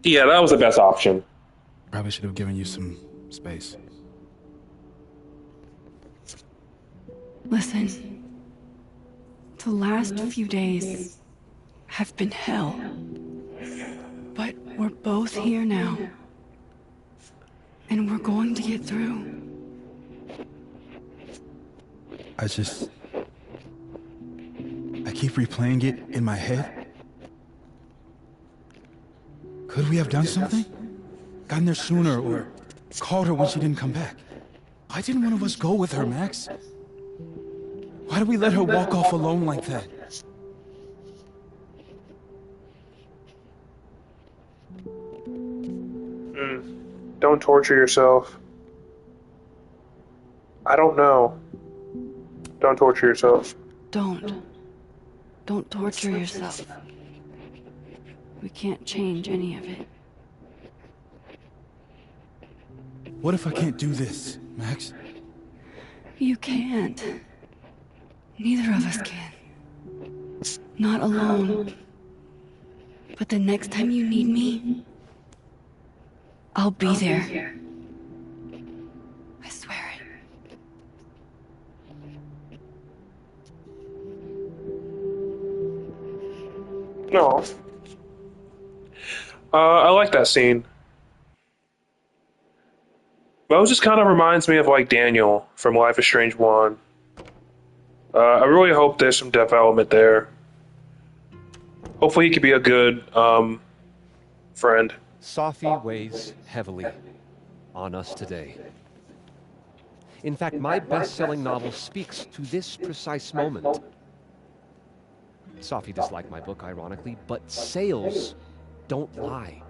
Yeah, that was the best option.
Probably should have given you some space.
Listen, the last few days have been hell. But we're both here now. And we're going to get through.
I keep replaying it in my head. Could we have done something? Gotten there sooner or called her when she didn't come back? Why didn't one of us go with her, Max? Why did we let her walk off alone like that?
Don't torture yourself. I don't know. Don't torture yourself.
Don't torture yourself. We can't change any of it.
What if I can't do this, Max?
You can't. Neither of us can. Not alone. But the next time you need me, I'll be there. I swear it.
No. I like that scene. Moses kind of reminds me of like Daniel from Life is Strange 1. I really hope there's some development there. Hopefully he could be a good friend.
Safi weighs heavily on us today. In fact, my best-selling novel speaks to this precise moment. Safi disliked my book, ironically, but sales don't lie.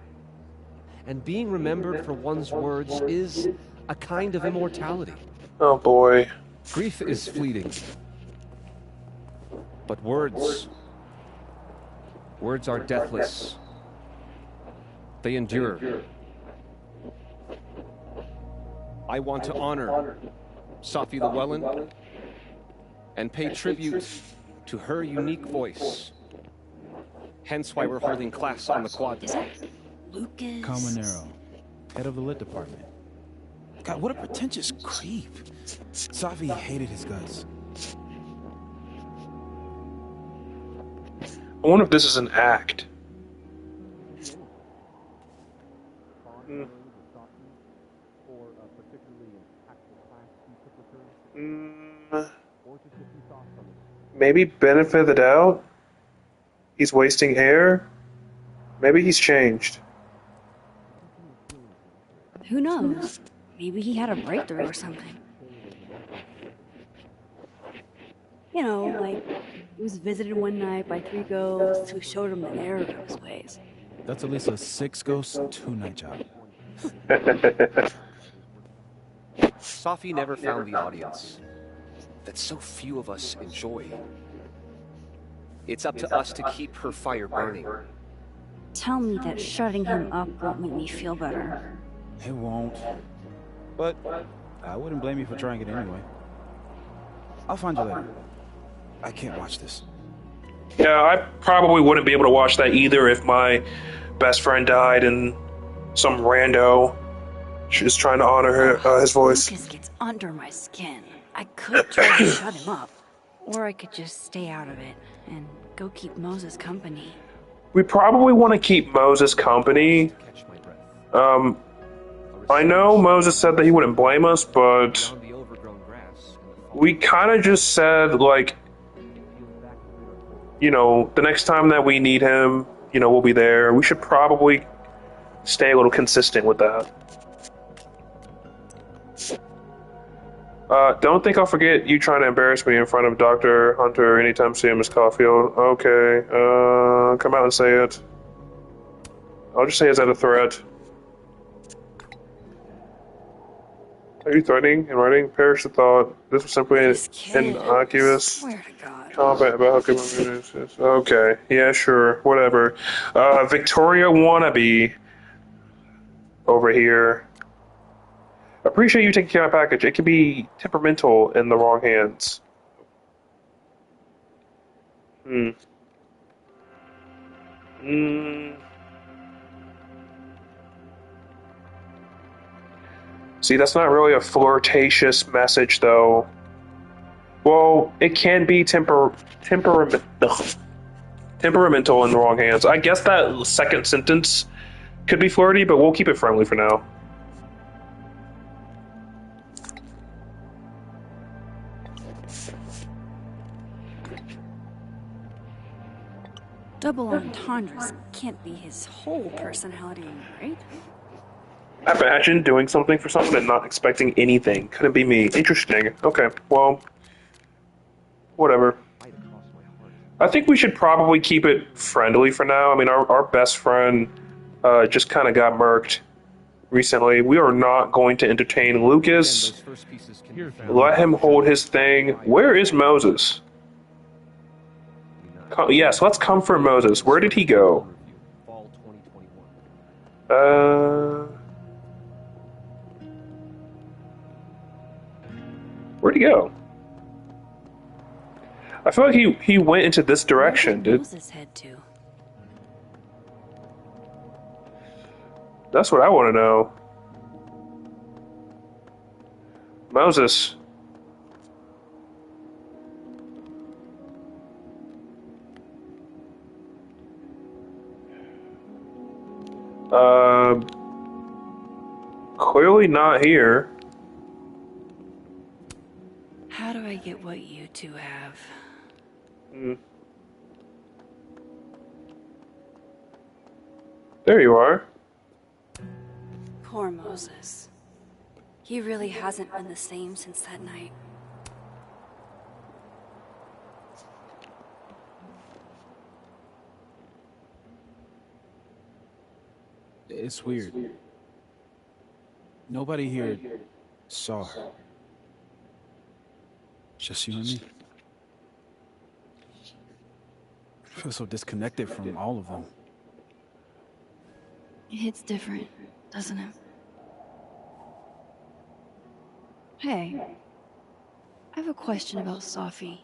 And being remembered for one's words is a kind of immortality.
Oh boy.
Grief is fleeting. But words are deathless. They endure. I want to honor Safi Llewellyn and pay tribute to her unique voice. Hence why we're holding class on the quad today.
Lucas.
Calmanero, head of the lit department. God, what a pretentious creep. Safi hated his guts.
I wonder if this is an act. Maybe benefit of the doubt? He's wasting hair? Maybe he's changed.
Who knows? Maybe he had a breakthrough or something. You know, like, he was visited one night by 3 ghosts who showed him the error of his ways.
That's at least a 6 ghost, 2 night job.
Safi never found the audience that so few of us enjoy. It's up to us to keep her fire burning.
Tell me that shutting him up won't make me feel better.
It won't. But I wouldn't blame you for trying it anyway. I'll find you later. I can't watch this.
Yeah, I probably wouldn't be able to watch that either if my best friend died and some rando is trying to honor her, his voice.
Lucas gets under my skin. I could try to shut him up, or I could just stay out of it and go keep Moses company.
We probably want to keep Moses company. I know Moses said that he wouldn't blame us, but we kind of just said, like, you know, the next time that we need him, you know, we'll be there. We should probably stay a little consistent with that. Don't think I'll forget you trying to embarrass me in front of Dr. Hunter anytime soon, Miss Caulfield. Okay, come out and say it. I'll just say it's at a threat. Are you threatening and writing? Perish the thought. This was simply an innocuous comment about how good my mood is. Okay, yeah, sure, whatever. Victoria wannabe over here. Appreciate you taking care of my package. It can be temperamental in the wrong hands. See, that's not really a flirtatious message, though. Well, it can be temperamental in the wrong hands. I guess that second sentence could be flirty, but we'll keep it friendly for now.
Double entendres can't be his whole personality, right?
Imagine doing something for someone and not expecting anything. Couldn't be me. Interesting. Okay, well, whatever. I think we should probably keep it friendly for now. I mean, our best friend just kind of got murked recently. We are not going to entertain Lucas. Let him hold his thing. Where is Moses? Yes, let's comfort Moses. Where did he go? Where'd he go? I feel like he went into this direction, dude.
Moses head to?
That's what I want to know. Moses. Clearly not here.
How do I get what you two have?
There you are.
Poor Moses. He really hasn't been the same since that night.
It's weird. Nobody here saw her. Just you and me. I feel so disconnected from all of them.
It hits different, doesn't it?
Hey, I have a question about Safi.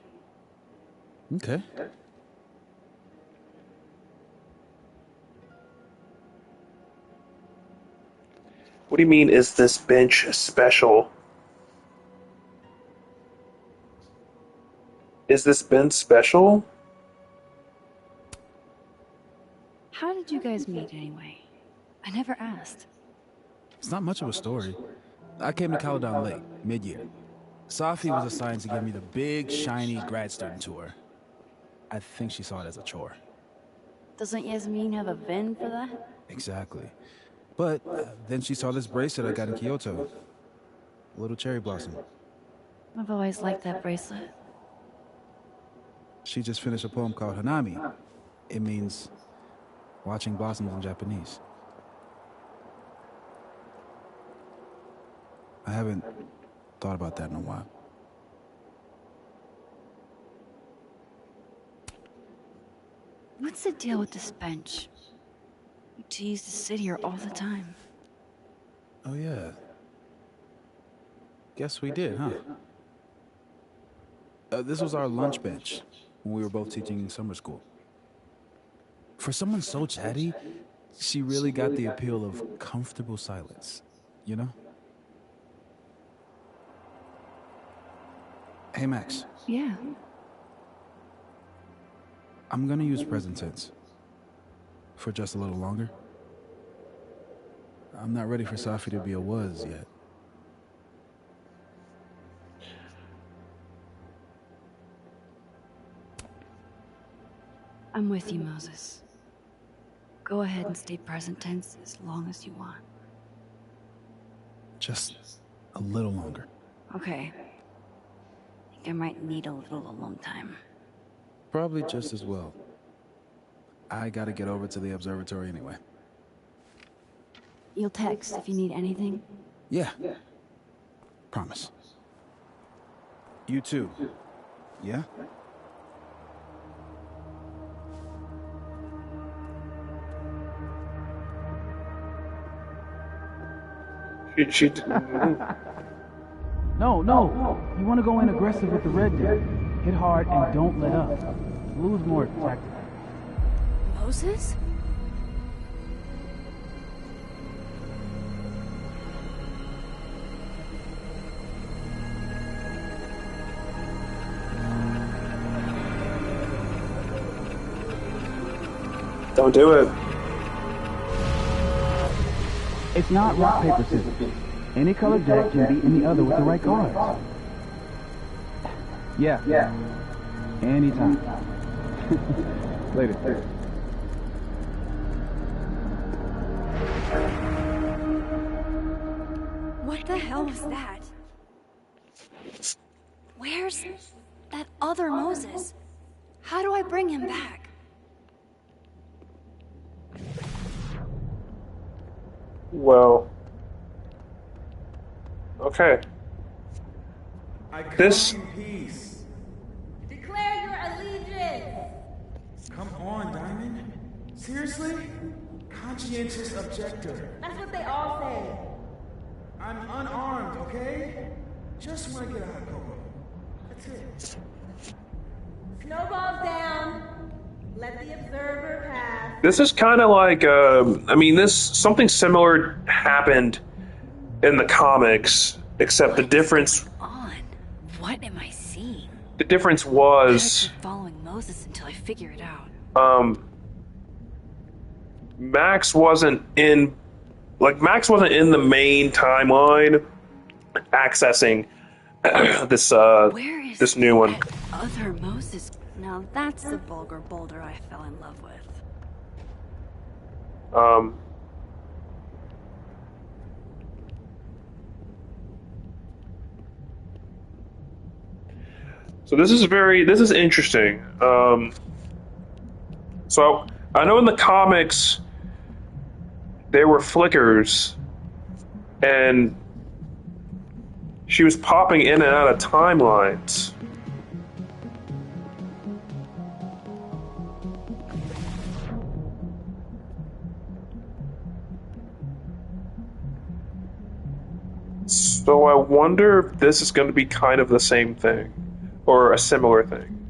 Okay.
What do you mean, is this bench special? Is this bench special?
How did you guys meet anyway? I never asked.
It's not much of a story. I came to Caledon late, mid-year. Safi was assigned to give me the big, shiny grad student tour. I think she saw it as a chore.
Doesn't Yasmin have a VIN for that?
Exactly. But then she saw this bracelet I got in Kyoto. A little cherry blossom.
I've always liked that bracelet.
She just finished a poem called Hanami. It means watching blossoms in Japanese. I haven't thought about that in a while.
What's the deal with this bench? You two used to sit here all the time.
Oh yeah. Guess we did, huh? This was our lunch bench when we were both teaching in summer school. For someone so chatty, she really got the appeal of comfortable silence, you know? Hey, Max.
Yeah.
I'm gonna use present tense. For just a little longer. I'm not ready for Safi to be a was yet.
I'm with you, Moses. Go ahead and stay present tense as long as you want.
Just a little longer.
Okay. I think I might need a little alone time.
Probably just as well. I gotta get over to the observatory anyway.
You'll text if you need anything?
Yeah. Promise. You too. Yeah?
No. You want to go in aggressive with the red deck. Hit hard and don't let up. Blue's more tactical.
Moses?
Don't do it.
It's not rock, paper, scissors. Any colored deck can beat any other with the right cards. Yeah. Anytime. Later.
What the hell was that? Where's that other Moses? How do I bring him back?
Well, okay. This.
Peace.
Declare your allegiance.
Come on, Diamond. Seriously? Conscientious objector.
That's what they all say.
I'm unarmed, okay? Just want to get out of Coco. That's it.
Snowballs down. Let the observer pass.
This is kind of like, I mean, something similar happened in the comics, except the difference.
What am I seeing?
The difference was.
I'm following Moses until I figure it out.
Max wasn't in the main timeline, accessing this new one.
Other Moses. Now that's the vulgar boulder I fell in love with.
So this is interesting. So I know in the comics there were flickers, and she was popping in and out of timelines. So I wonder if this is going to be kind of the same thing, or a similar thing.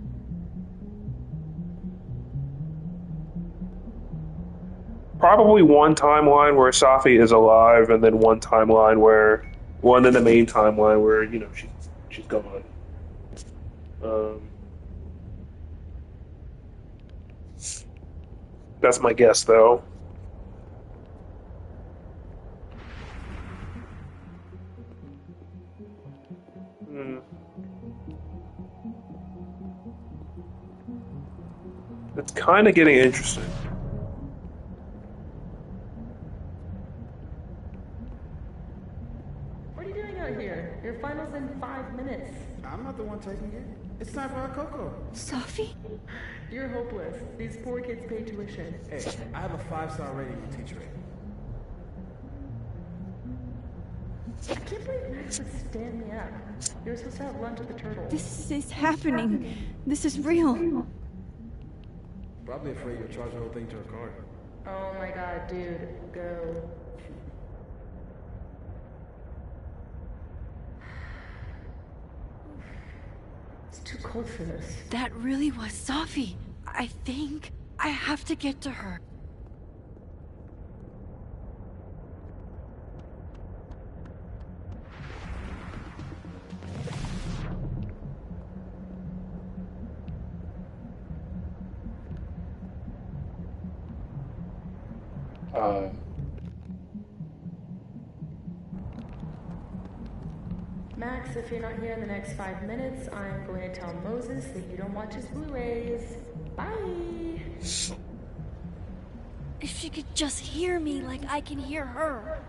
Probably one timeline where Safi is alive, and then one in the main timeline where, you know, she's gone. That's my guess, though. It's kind of getting interesting.
What are you doing out here? Your final's in 5 minutes.
I'm not the one taking it. It's time for our Coco.
Safi?
You're hopeless. These poor kids pay tuition.
Hey, I have a 5-star rating on teacher rate.
I can't believe Max would stand me up. You were supposed to have lunch with the turtle.
This is happening. This is real.
Probably afraid you'll charge the whole thing to her card.
Oh my god, dude. Go. It's too cold for this.
That really was Safi. I think I have to get to her.
Max, if you're not here in the next 5 minutes, I'm going to tell Moses that you don't watch his Blu-rays. Bye!
If she could just hear me like I can hear her.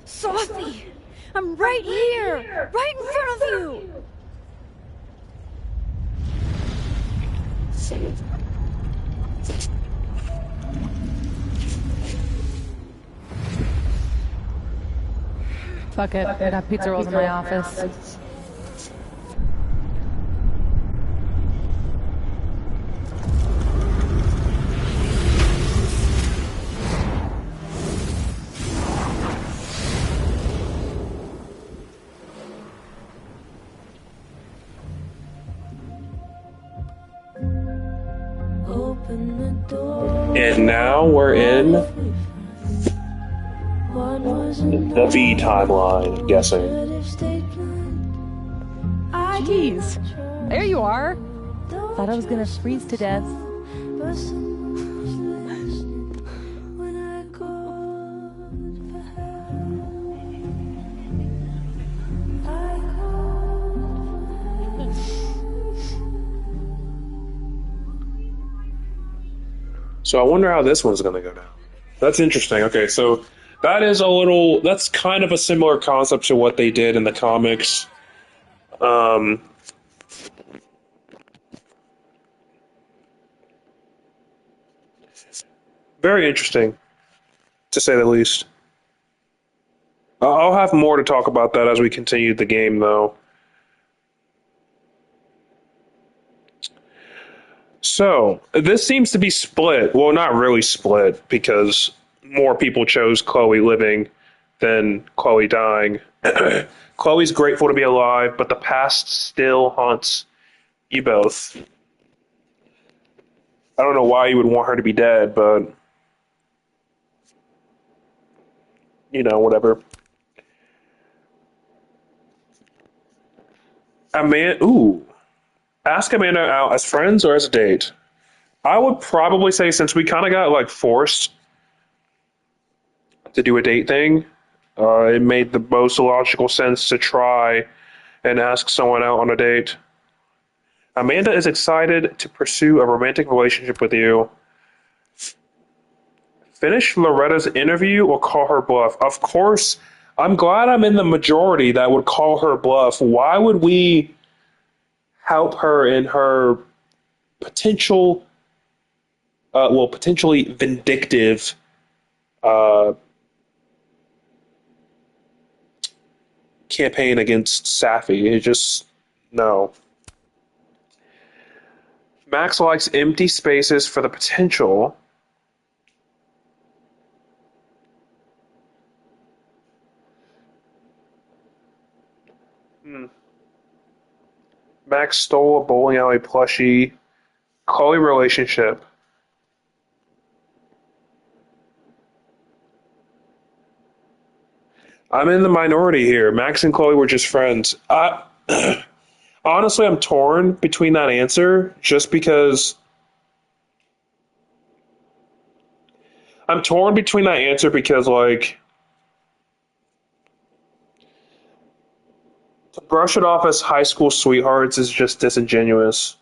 Safi! I'm right here! Right in front of you!
Fuck it. I got pizza rolls in my office.
And now we're in the V timeline, I'm guessing.
Jeez. There you are. Thought I was gonna freeze to death.
So I wonder how this one's going to go down. That's interesting. Okay, so that's kind of a similar concept to what they did in the comics. Very interesting, to say the least. I'll have more to talk about that as we continue the game, though. So, this seems to be split. Well, not really split, because more people chose Chloe living than Chloe dying. Chloe's grateful to be alive, but the past still haunts you both. I don't know why you would want her to be dead, but whatever. Ask Amanda out as friends or as a date. I would probably say, since we kind of got forced to do a date thing, it made the most logical sense to try and ask someone out on a date. Amanda is excited to pursue a romantic relationship with you. Finish Loretta's interview or call her bluff? Of course, I'm glad I'm in the majority that would call her bluff. Why would we help her in her potentially vindictive campaign against Safi? It just, no. Max likes empty spaces for the potential. Max stole a bowling alley plushie. Chloe relationship. I'm in the minority here. Max and Chloe were just friends. Honestly, I'm torn between that answer just because. To brush it off as high school sweethearts is just disingenuous.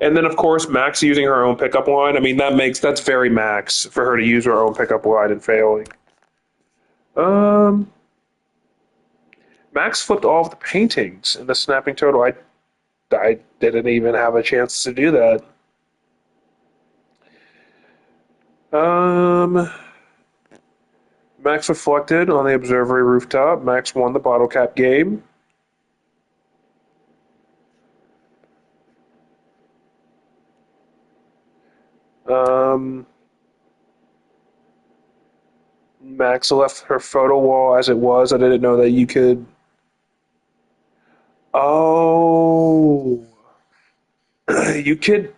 And then, of course, Max using her own pickup line. I mean, that's very Max for her to use her own pickup line and failing. Max flipped all of the paintings in the snapping turtle. I didn't even have a chance to do that. Max reflected on the observatory rooftop. Max won the bottle cap game. Max left her photo wall as it was. I didn't know that you could. Oh, you could.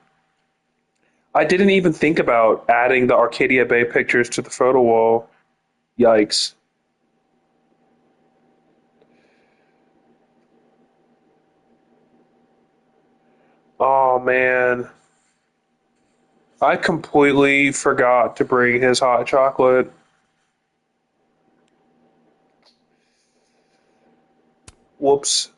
I didn't even think about adding the Arcadia Bay pictures to the photo wall. Yikes. Oh, man. I completely forgot to bring his hot chocolate. Whoops.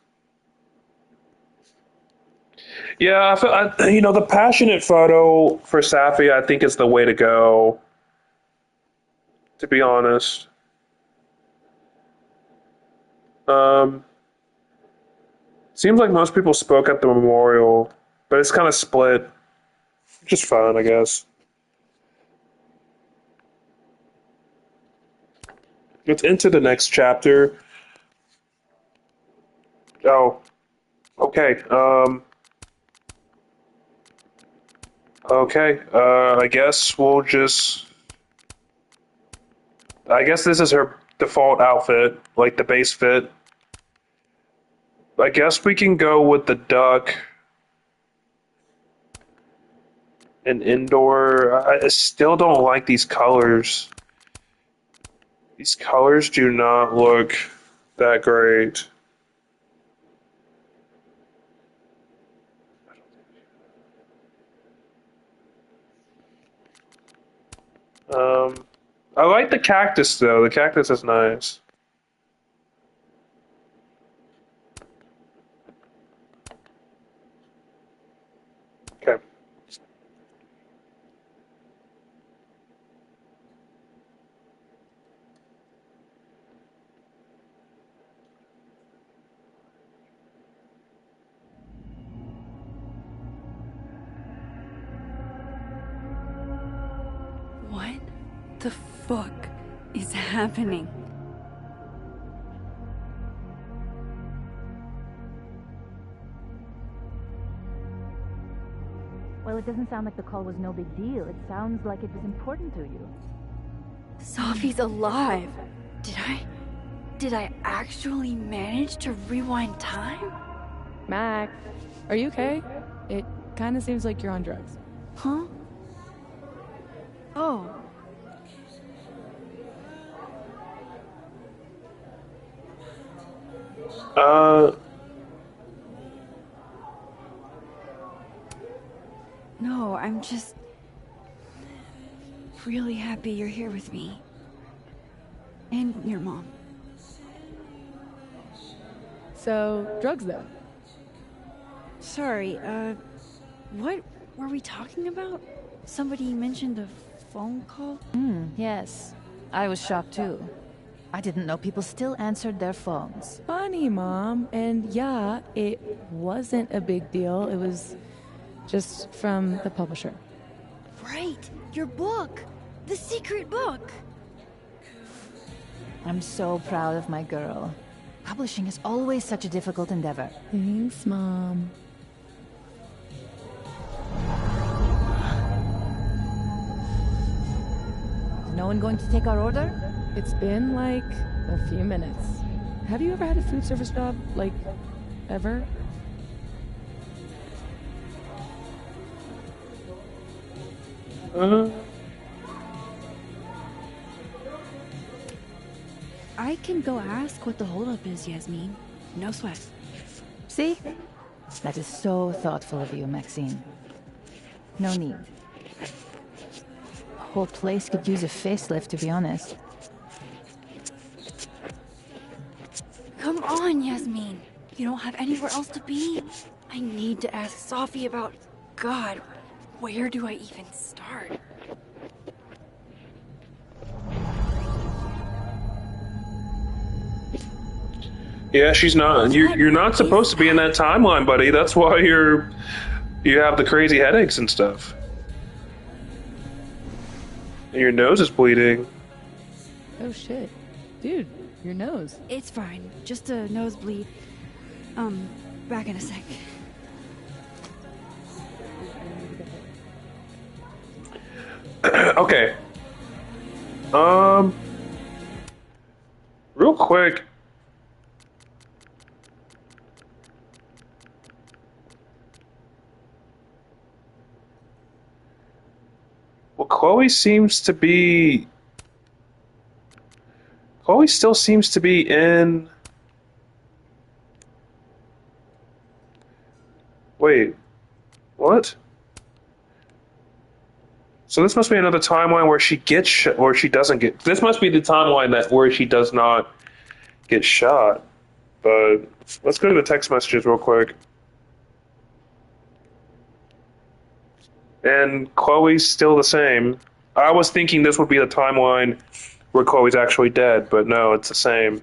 Yeah, the passionate photo for Safi, I think, is the way to go, to be honest. Um, Seems like most people spoke at the memorial, but it's kind of split. Just fine, I guess. Let's enter the next chapter. Oh, okay. Okay. I guess we'll just. I guess this is her default outfit, like the base fit. I guess we can go with the duck. and indoor. I still don't like these colors. These colors do not look that great. I like the cactus though. The cactus is nice. Okay.
What the fuck is happening?
Well, it doesn't sound like the call was no big deal. It sounds like it was important to you.
Sophie's alive. Did I actually manage to rewind time?
Mac, are you okay? It kind of seems like you're on drugs.
Huh? Oh. No, I'm just really happy you're here with me. And your mom.
So, drugs then?
Sorry, what were we talking about? Somebody mentioned a phone call?
Yes. I was shocked too. I didn't know people still answered their phones.
Funny, Mom. And yeah, it wasn't a big deal. It was just from the publisher.
Right! Your book! The secret book!
I'm so proud of my girl. Publishing is always such a difficult endeavor.
Thanks, Mom.
Is no one going to take our order?
It's been like a few minutes. Have you ever had a food service job? Like, ever?
I can go ask what the holdup is, Yasmin. No sweat.
See? That is so thoughtful of you, Maxine. No need. The whole place could use a facelift, to be honest.
Come on, Yasmin. You don't have anywhere else to be? I need to ask Sophie about... God, where do I even start?
Yeah, she's not. You're not supposed to be in that timeline, buddy. That's why you have the crazy headaches and stuff. And your nose is bleeding.
Oh shit. Dude, your nose.
It's fine. Just a nosebleed. Back in a sec.
Okay. Real quick. Well, Chloe still seems to be in... Wait, what? So this must be another timeline where she gets or she doesn't get... This must be the timeline where she does not get shot. But let's go to the text messages real quick. And Chloe's still the same. I was thinking this would be the timeline where Chloe's actually dead, but no, it's the same.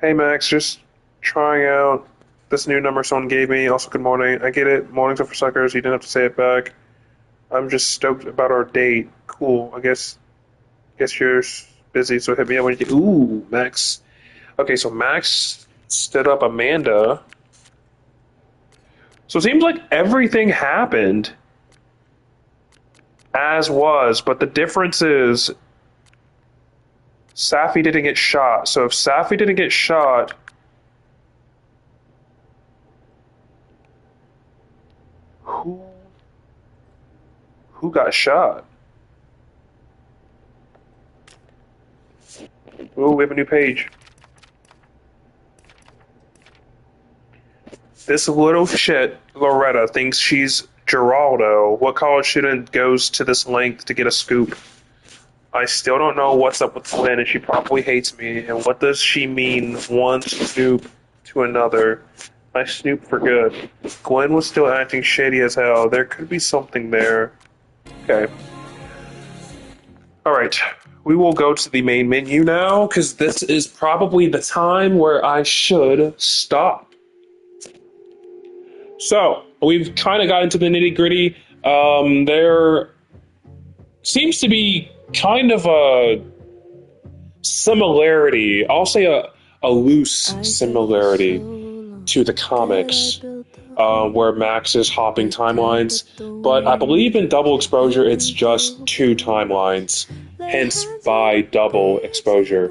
Hey Max, just trying out this new number someone gave me. Also, good morning. I get it. Mornings are for suckers. You didn't have to say it back. I'm just stoked about our date. Cool. I guess you're busy, so hit me up when you get. Ooh, Max. Okay, so Max stood up Amanda. So it seems like everything happened as was, but the difference is Safi didn't get shot. So if Safi didn't get shot, who got shot? Ooh, we have a new page. This little shit, Loretta, thinks she's Geraldo. What college student goes to this length to get a scoop? I still don't know what's up with Gwen, and she probably hates me. And what does she mean, one snoop to another? I snoop for good. Gwen was still acting shady as hell. There could be something there. Okay. Alright. We will go to the main menu now, because this is probably the time where I should stop. So, we've kind of got into the nitty gritty. There seems to be kind of a similarity. I'll say a loose similarity to the comics, where Max is hopping timelines. But I believe in double exposure, it's just 2 timelines, hence by double exposure.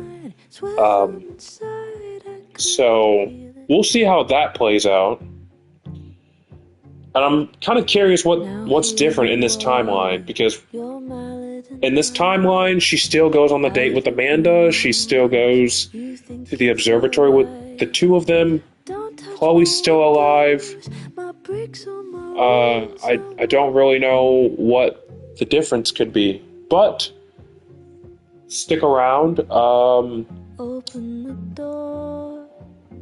So we'll see how that plays out. And I'm kind of curious what's different in this timeline, because in this timeline, she still goes on the date with Amanda. She still goes to the observatory with the 2 of them. Chloe's still alive. I don't really know what the difference could be, but stick around.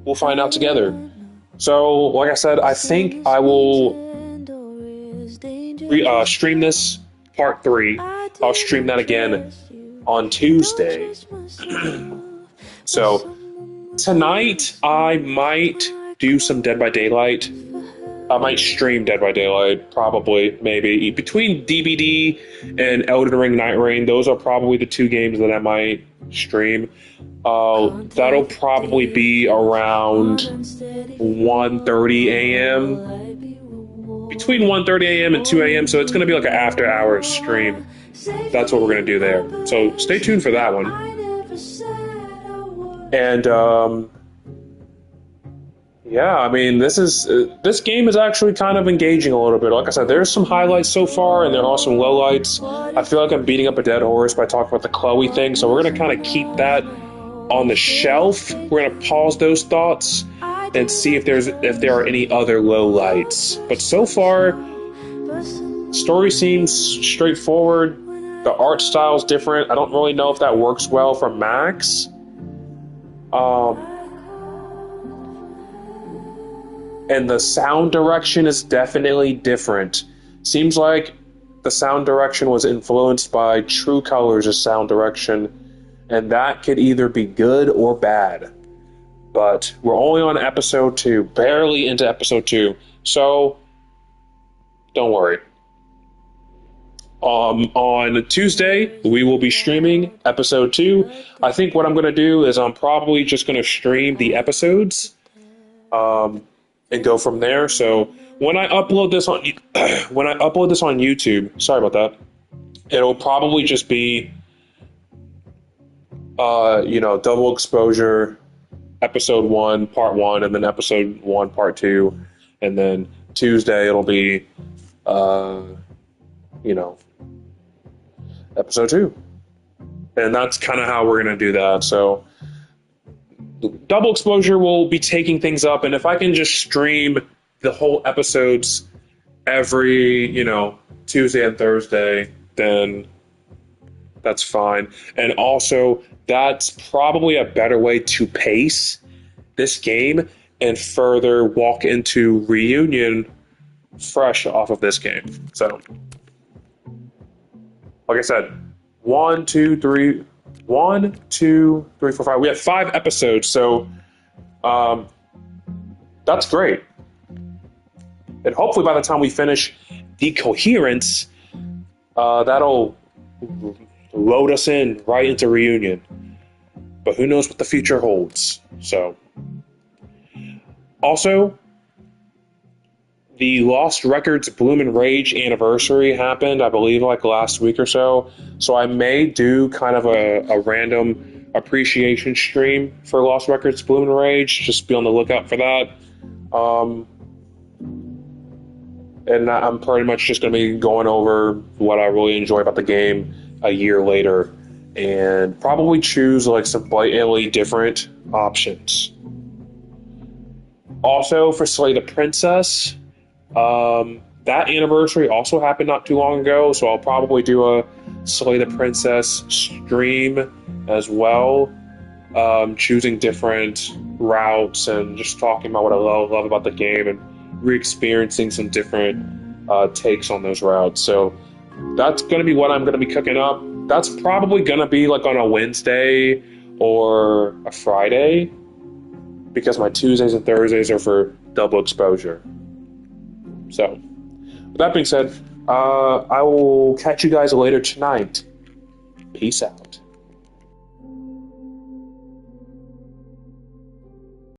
We'll find out together. So, like I said, I think I will stream this part 3. I'll stream that again on Tuesday. So, tonight I might do some Dead by Daylight. I might stream Dead by Daylight, probably, maybe. Between DBD and Elden Ring Night Rain, those are probably the 2 games that I might stream. That'll probably be around 1:30 a.m. Between 1:30 a.m. and 2 a.m., so it's going to be like an after-hours stream. That's what we're going to do there. So stay tuned for that one. And, yeah, I mean, this game is actually kind of engaging a little bit. Like I said, there's some highlights so far, and there are some lowlights. I feel like I'm beating up a dead horse by talking about the Chloe thing, so we're going to kind of keep that on the shelf. We're going to pause those thoughts and see if there are any other lowlights. But so far, story seems straightforward. The art style's different. I don't really know if that works well for Max. And the sound direction is definitely different. Seems like the sound direction was influenced by True Colors' sound direction, and that could either be good or bad. But we're only on episode 2, barely into episode 2, so don't worry. On Tuesday, we will be streaming episode 2. I think what I'm going to do is I'm probably just going to stream the episodes, and go from there. So when I upload this on YouTube, sorry about that, it'll probably just be double exposure, episode 1, part 1, and then episode 1, part 2, and then Tuesday it'll be episode 2. And that's kind of how we're going to do that. So double exposure will be taking things up, and if I can just stream the whole episodes every, Tuesday and Thursday, then that's fine. And also, that's probably a better way to pace this game and further walk into Reunion fresh off of this game. So, like I said, 1, 2, 3, 1, 2, 3, 4, 5. We have 5 episodes, so that's great. And hopefully by the time we finish the Coherence, that'll load us in right into Reunion. But who knows what the future holds. So, also, the Lost Records Bloom and Rage anniversary happened, I believe, like last week or so. So I may do kind of a random appreciation stream for Lost Records Bloom and Rage. Just be on the lookout for that. And I'm pretty much just going to be going over what I really enjoy about the game a year later, and probably choose like some blatantly different options. Also, for Slay the Princess, that anniversary also happened not too long ago, so I'll probably do a Slay the Princess stream as well, choosing different routes and just talking about what I love about the game and re-experiencing some different takes on those routes. So that's going to be what I'm going to be cooking up. That's probably going to be like on a Wednesday or a Friday, because my Tuesdays and Thursdays are for double exposure. So, with that being said, I will catch you guys later tonight. Peace out.